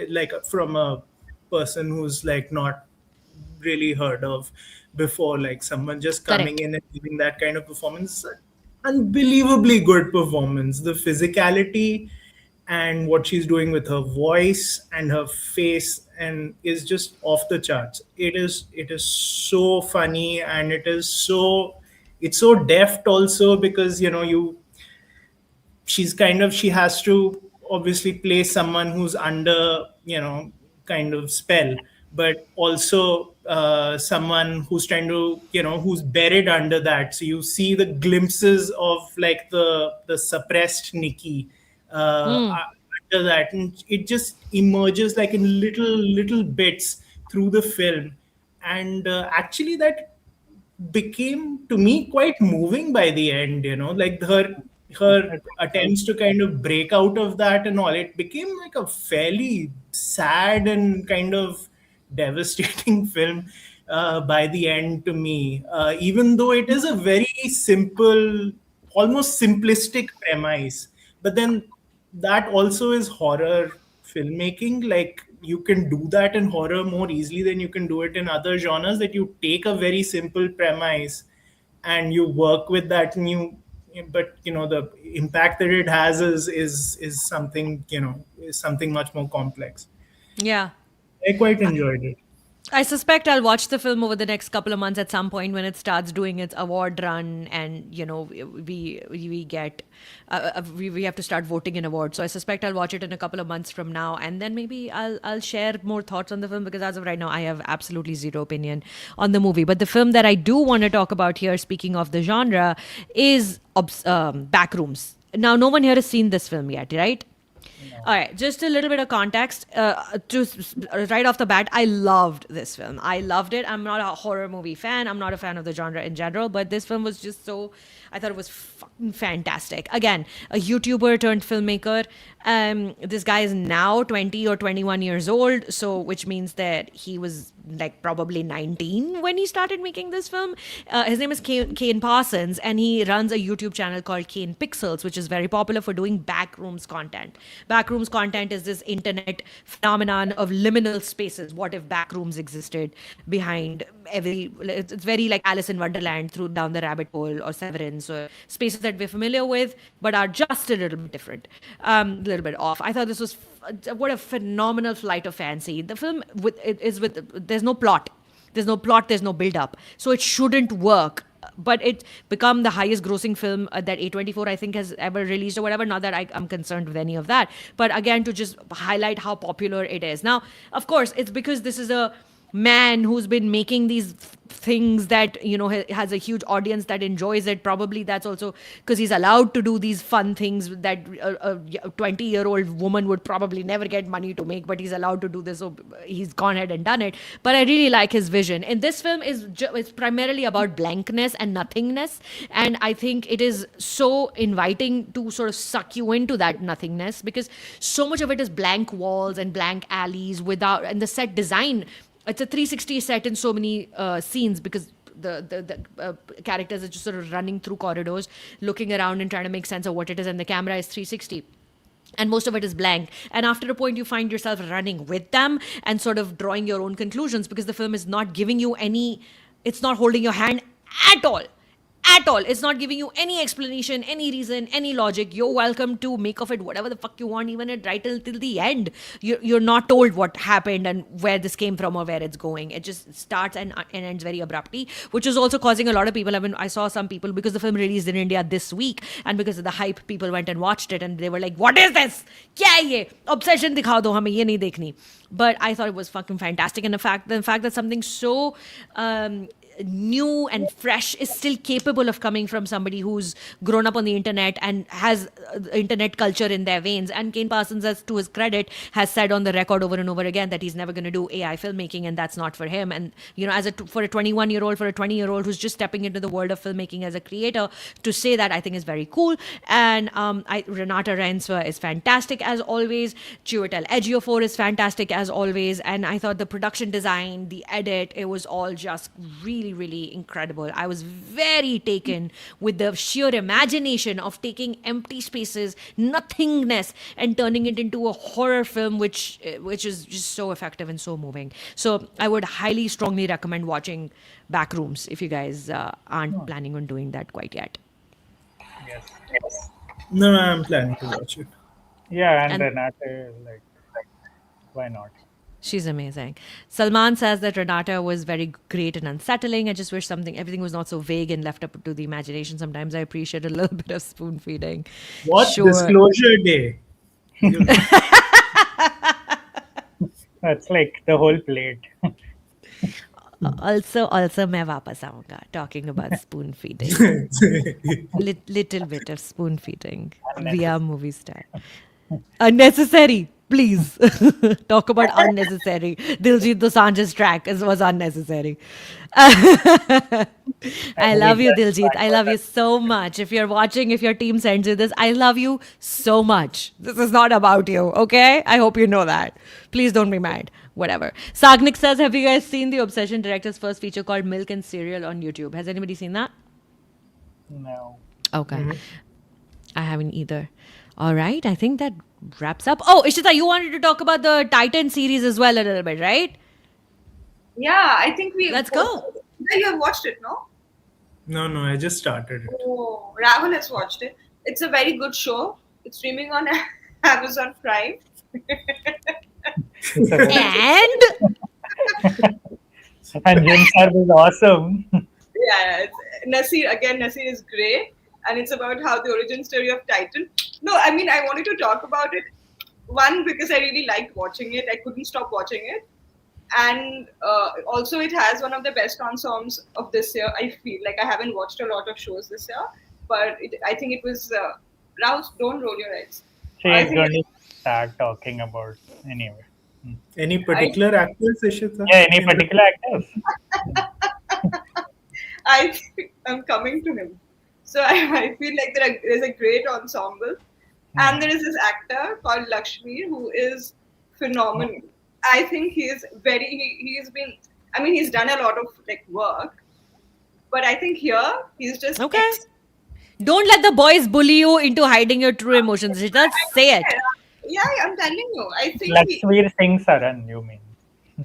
like from a person who's like not really heard of before, like someone just coming Correct. in and giving that kind of performance. Unbelievably good performance. The physicality and what she's doing with her voice and her face and is just off the charts. It is so funny, and it's so deft also, because she has to obviously play someone who's under kind of spell, but also someone who's trying to, who's buried under that. So you see the glimpses of like the suppressed Nikki under that, and it just emerges like in little bits through the film, and actually that became to me quite moving by the end, like her attempts to kind of break out of that and all. It became like a fairly sad and kind of devastating film by the end to me, even though it is a very simple, almost simplistic premise. But then that also is horror filmmaking. Like, you can do that in horror more easily than you can do it in other genres, that you take a very simple premise and you work with that, and but the impact that it has is something, is something much more complex. Yeah. I quite enjoyed it. I suspect I'll watch the film over the next couple of months at some point when it starts doing its award run, and we get we have to start voting in awards. So I suspect I'll watch it in a couple of months from now, and then maybe I'll share more thoughts on the film, because as of right now I have absolutely zero opinion on the movie. But the film that I do want to talk about here, speaking of the genre, is Backrooms. Now, no one here has seen this film yet, right? All right, just a little bit of context. Right off the bat, I loved this film. I loved it. I'm not a horror movie fan. I'm not a fan of the genre in general, but this film was just so. I thought it was fucking fantastic. Again, a YouTuber turned filmmaker. This guy is now 20 or 21 years old, so which means that he was like probably 19 when he started making this film. His name is Kane Parsons, and he runs a YouTube channel called Kane Pixels, which is very popular for doing backrooms content. Backrooms content is this internet phenomenon of liminal spaces. What if backrooms existed behind every? It's very like Alice in Wonderland through down the rabbit hole, or Severance, or spaces that we're familiar with but are just a little bit different, a little bit off. I thought this was what a phenomenal flight of fancy. The film there's no plot, there's no build up, so it shouldn't work. But it become the highest grossing film that A24 I think has ever released or whatever. Not that I'm concerned with any of that, but again, to just highlight how popular it is. Now, of course, it's because this is a man who's been making these things that has a huge audience that enjoys it. Probably that's also because he's allowed to do these fun things that a 20-year-old woman would probably never get money to make, but he's allowed to do this, so he's gone ahead and done it. But I really like his vision. And this film is primarily about blankness and nothingness, and I think it is so inviting to sort of suck you into that nothingness, because so much of it is blank walls and blank alleys and the set design. It's a 360 set in so many scenes, because the characters are just sort of running through corridors, looking around and trying to make sense of what it is, and the camera is 360. And most of it is blank. And after a point, you find yourself running with them and sort of drawing your own conclusions, because the film is not giving you it's not holding your hand at all. At all. It's not giving you any explanation, any reason, any logic. You're welcome to make of it whatever the fuck you want, even right till the end. You're not told what happened and where this came from or where it's going. It just starts and ends very abruptly, which is also causing a lot of people. I saw some people, because the film released in India this week, and because of the hype, people went and watched it, and they were like, what is this? Kya hai ye? Obsession dikhao do, hame ye nahi dekhni. But I thought it was fucking fantastic. And the fact that something so new and fresh is still capable of coming from somebody who's grown up on the internet and has internet culture in their veins. And Kane Parsons, as to his credit, has said on the record over and over again that he's never going to do AI filmmaking, and that's not for him. And for a 21-year-old, for a 20-year-old who's just stepping into the world of filmmaking as a creator, to say that, I think is very cool. And Renata Renswa is fantastic as always. Chiwetel Ejiofor is fantastic as always. And I thought the production design, the edit, it was all just really, really incredible. I was very taken with the sheer imagination of taking empty spaces, nothingness, and turning it into a horror film, which is just so effective and so moving. So I would highly, strongly recommend watching Backrooms if you guys aren't planning on doing that quite yet. Yes. No, I'm planning to watch it. Yeah, and Renata, like, why not? She's amazing. Salman says that Renata was very great and unsettling. I just wish everything was not so vague and left up to the imagination. Sometimes I appreciate a little bit of spoon feeding. What? Sure. Disclosure Day. That's like the whole plate. Also, मैं वापस आऊंगा. Talking about spoon feeding. Little bit of spoon feeding via movie star. Unnecessary. Please talk about unnecessary. Diljit Dosanjh's track was unnecessary. I love you, Diljit. I love you so much. If you're watching, if your team sends you this, I love you so much. This is not about you, okay? I hope you know that. Please don't be mad. Whatever. Sagnik says, have you guys seen the Obsession director's first feature called Milk and Cereal on YouTube? Has anybody seen that? No. Okay. I haven't either. All right. I think that wraps up. Oh, Ishita, you wanted to talk about the Titan series as well a little bit, right? Yeah, I think we. Let's go. Yeah, you have watched it, no? No, I just started it. Oh, Rahul has watched it. It's a very good show. It's streaming on Amazon Prime. And Jim Sar is awesome. Yeah, Nasir is great, and it's about how the origin story of Titan. No, I mean I wanted to talk about it. One, because I really liked watching it. I couldn't stop watching it, and also it has one of the best ensembles of this year. I feel like I haven't watched a lot of shows this year, but I think it was. Rahul, don't roll your eyes. She's going to start talking about anyway. Any particular actors, Ishita? Yeah, any particular actors? I'm coming to him. So I feel like there's a great ensemble, and there is this actor called Lakshmi who is phenomenal. I think he's he's done a lot of like work, but I think here he's just okay. Don't let the boys bully you into hiding your true emotions. Just say it. Yeah, I'm telling you. I think Lakshmi Singh Saran, you mean?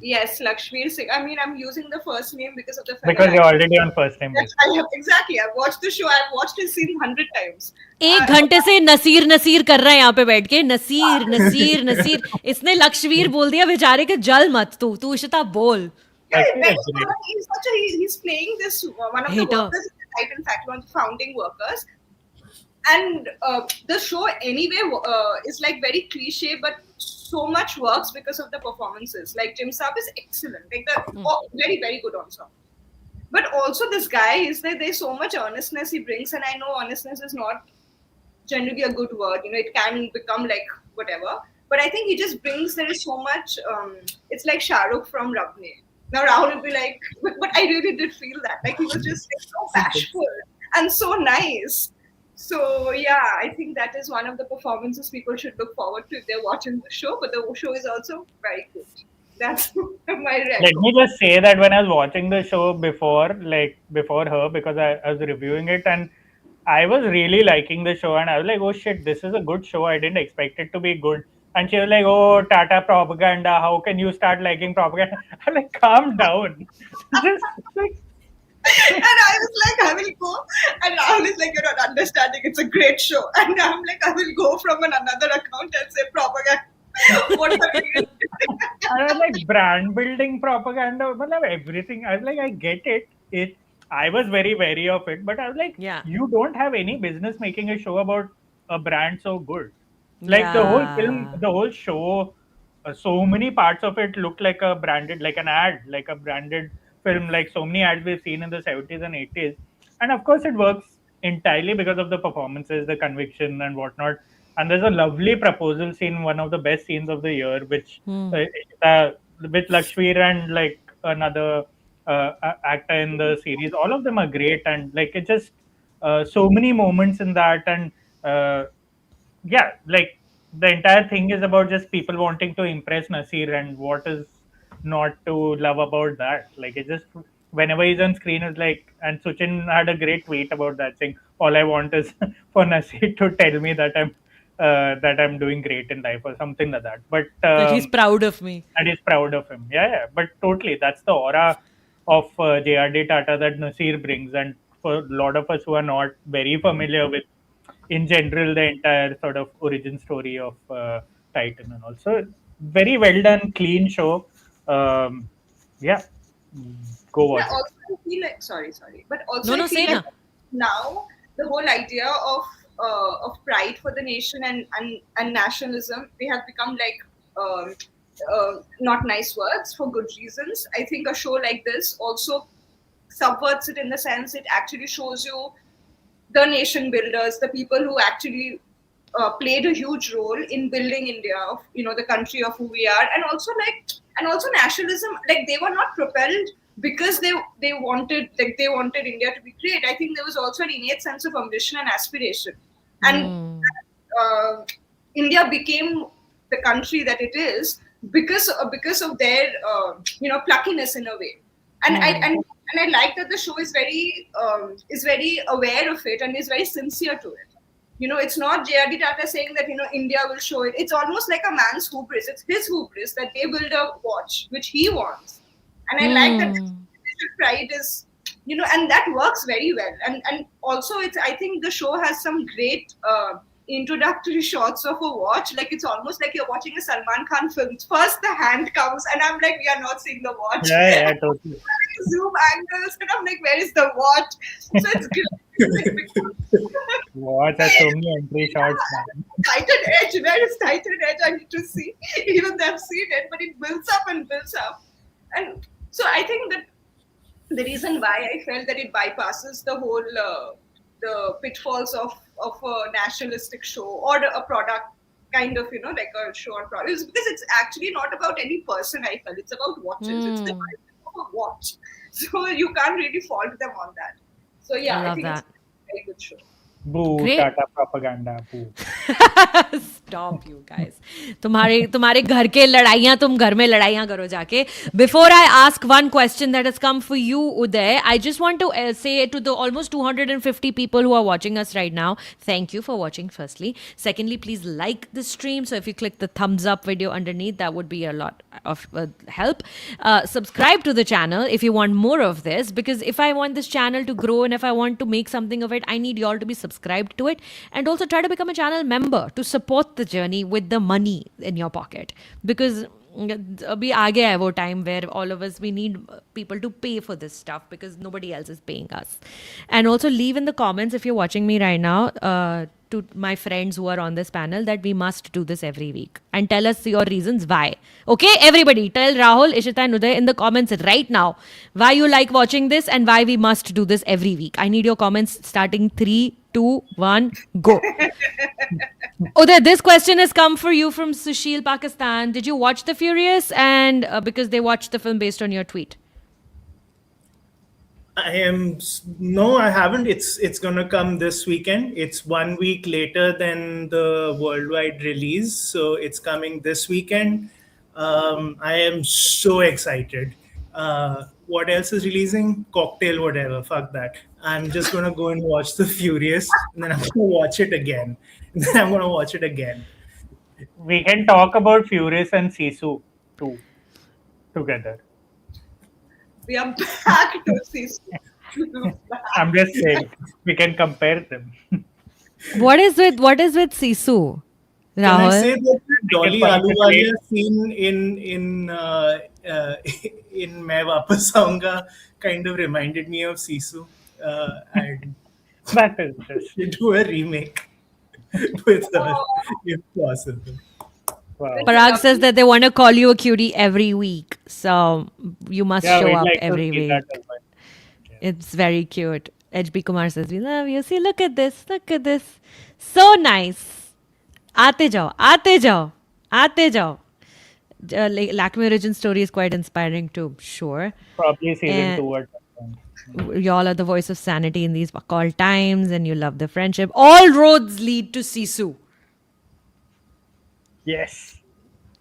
Yes, Lakshmi Singh. I mean, I'm using the first name because of the fact because you're already on first name. Exactly. I've watched the show. I've watched his scene 100 times. एक घंटे से नसीर कर रहा है यहाँ पे बैठ के नसीर इसने लक्ष्मीर बोल दिया बेचारे के जल मत तू इशिता बोल. He's playing this one of the workers in the Titan factory, one of the founding workers. And the show anyway is like very cliche, but so much works because of the performances. Like Jim Saab is excellent, like very, very good ensemble. But also this guy is that there's so much earnestness he brings, and I know earnestness is not generally a good word. It can become like whatever. But I think he just brings, there is so much, it's like Shah Rukh from Rabne. Now Rahul will be like, but I really did feel that. Like he was just like, so bashful and so nice. So yeah, I think that is one of the performances people should look forward to if they're watching the show. But the show is also very good. That's my record. Let me just say that when I was watching the show before her, because I was reviewing it and I was really liking the show, and I was like, oh shit, this is a good show. I didn't expect it to be good. And she was like, oh, Tata propaganda. How can you start liking propaganda? I'm like, calm down. Just like. And I was like, I will go. And Rahul is like, you're not understanding. It's a great show. And I'm like, I will go from another account and say propaganda. What are you doing? I was like, brand building propaganda. Everything. I was like, I get it. I was very wary of it. But I was like, you don't have any business making a show about a brand so good. Like the whole film, the whole show, so many parts of it looked like a branded, like an ad, like a branded film, like so many ads we've seen in the 70s and 80s. And of course, it works entirely because of the performances, the conviction, and whatnot. And there's a lovely proposal scene, one of the best scenes of the year, which with Lakshmi and like another actor in the series. All of them are great, and like it just so many moments in that, and like the entire thing is about just people wanting to impress Nasir, and what is not to love about that. Like it just whenever he's on screen is like, and Suchin had a great tweet about that, saying all I want is for Nasir to tell me that I'm doing great in life or something like that. But that he's proud of me. And he's proud of him. Yeah. But totally, that's the aura of JRD Tata that Nasir brings, and for a lot of us who are not very familiar with, in general, the entire sort of origin story of Titan, and also very well done, clean show. Go watch. Also, I feel like sorry, but also no, I feel like now the whole idea of pride for the nation and nationalism, they have become like not nice words for good reasons. I think a show like this also subverts it in the sense it actually shows you the nation builders, the people who actually played a huge role in building India, of the country of who we are, and also nationalism. Like they were not propelled because they wanted India to be great. I think there was also an innate sense of ambition and aspiration, and India became the country that it is because of their pluckiness in a way, and I like that the show is very aware of it and is very sincere to it. It's not J.R.D. Tata saying that India will show it. It's almost like a man's hubris. It's his hubris that they build a watch which he wants, and I like that this pride is and that works very well. And also I think the show has some great introductory shots of a watch. Like it's almost like you're watching a Salman Khan film. First the hand comes and I'm like, we are not seeing the watch. Yeah, totally. Zoom angles and I'm like, where is the watch? So it's great. Watch has so many entry shots. Tighten edge, where is tighten edge? I need to see. Even they've seen it, but it builds up and builds up. And so I think that the reason why I felt that it bypasses the whole the pitfalls of a nationalistic show or a product kind of like a show or product is because it's actually not about any person. I felt it's about watches. It's the of a watch, so you can't really fault them on that. So yeah, I think it's a very good show. Boo, Great. Tata propaganda. Boo. Stop you guys. तुम्हारे घर के लड़ाइयाँ तुम घर में लड़ाइयाँ करो जाके. Before I ask one question that has come for you, Uday, I just want to say to the almost 250 people who are watching us right now, thank you for watching firstly. Secondly, please like the stream. So if you click the thumbs up video underneath, that would be a lot of help. Subscribe to the channel if you want more of this, because if I want this channel to grow and if I want to make something of it, I need you all to be subscribed to it, and also try to become a channel member to support the journey with the money in your pocket, because abhi aa gaya hai wo time where all of us, we need people to pay for this stuff because nobody else is paying us. And also leave in the comments if you're watching me right now, to my friends who are on this panel, that we must do this every week, and tell us your reasons why. Okay, everybody, tell Rahul, Ishita and Uday in the comments right now why you like watching this and why we must do this every week. I need your comments starting 3, 2, 1, go. Uday, this question has come for you from Sushil, Pakistan. Did you watch The Furious? And because they watched the film based on your tweet. No, I haven't. It's gonna come this weekend. It's 1 week later than the worldwide release, so it's coming this weekend. I am so excited. What else is releasing? Cocktail, whatever. Fuck that. I'm just gonna go and watch The Furious, and then I'm gonna watch it again. And then I'm gonna watch it again. We can talk about Furious and Sisu too together. We are back to season. I'm just saying we can compare them. What is with Sisu? Can I say Rahul? that the Dolly Ahluwalia scene in Main Vaapas Aaunga kind of reminded me of Sisu, and That is just do a remake with her if possible. wow. Parag says that they want to call you a cutie every week, so you must Yeah, show we'd up like to every see week. that as well. It's very cute. HB Kumar says, we love you. See, look at this. Look at this. So nice. Aate jao. Aate jao. Aate jao. Lakme origin story is quite inspiring too. Sure. Probably season And- 2 or something. Y'all are the voice of sanity in these called times, and you love the friendship. All roads lead to Sisu. Yes.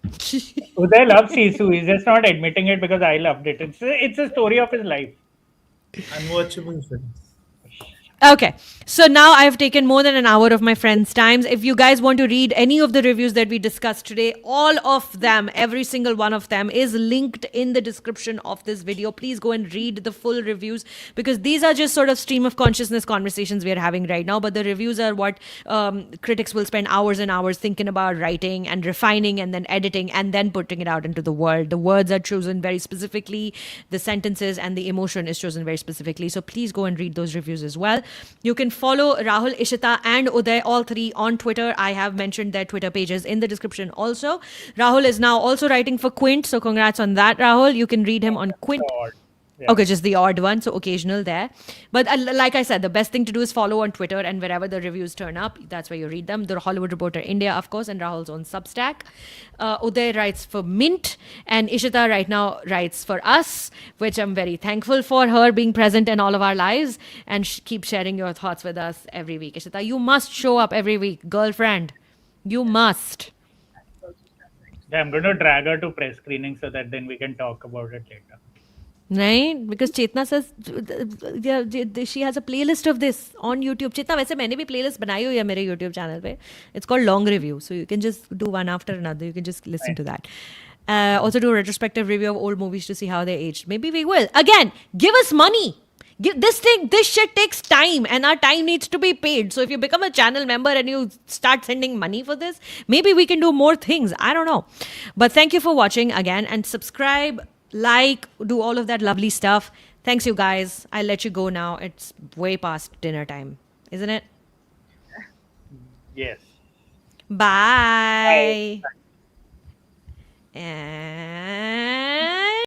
Uday loves Sisu. He's just not admitting it because I loved it. It's a story of his life. Unwatchable films. Okay, so now I've taken more than an hour of my friends' times. If you guys want to read any of the reviews that we discussed today, all of them, every single one of them is linked in the description of this video. Please go and read the full reviews, because these are just sort of stream of consciousness conversations we are having right now. But the reviews are what critics will spend hours and hours thinking about, writing and refining and then editing and then putting it out into the world. The words are chosen very specifically, the sentences and the emotion is chosen very specifically. So please go and read those reviews as well. You can follow Rahul, Ishita, and Uday, all three on Twitter. I have mentioned their Twitter pages in the description also. Rahul is now also writing for Quint, so congrats on that, Rahul. You can read him on Quint. Odd. Yeah. Okay, just the odd one, so occasional there. But like I said, the best thing to do is follow on Twitter, and wherever the reviews turn up, that's where you read them. The Hollywood Reporter India, of course, and Rahul's own Substack. Uday writes for Mint, and Ishita right now writes for us, which I'm very thankful for her being present in all of our lives and keep sharing your thoughts with us every week. Ishita, you must show up every week, girlfriend. You must. Yeah, I'm going to drag her to press screening so that then we can talk about it later. Right? Because Chetna says she has a playlist of this on YouTube. Chetna, वैसे मैंने भी playlist बनाई हुई है मेरे YouTube channel पे. It's called Long Review. So you can just do one after another. You can just listen to that. Also do a retrospective review of old movies to see how they aged. Maybe we will. Again, give us money. This shit takes time, and our time needs to be paid. So if you become a channel member and you start sending money for this, maybe we can do more things. I don't know. But thank you for watching again, and subscribe, like, do all of that lovely stuff. Thanks, you guys. I'll let you go now. It's way past dinner time, isn't it? Yes. Bye. And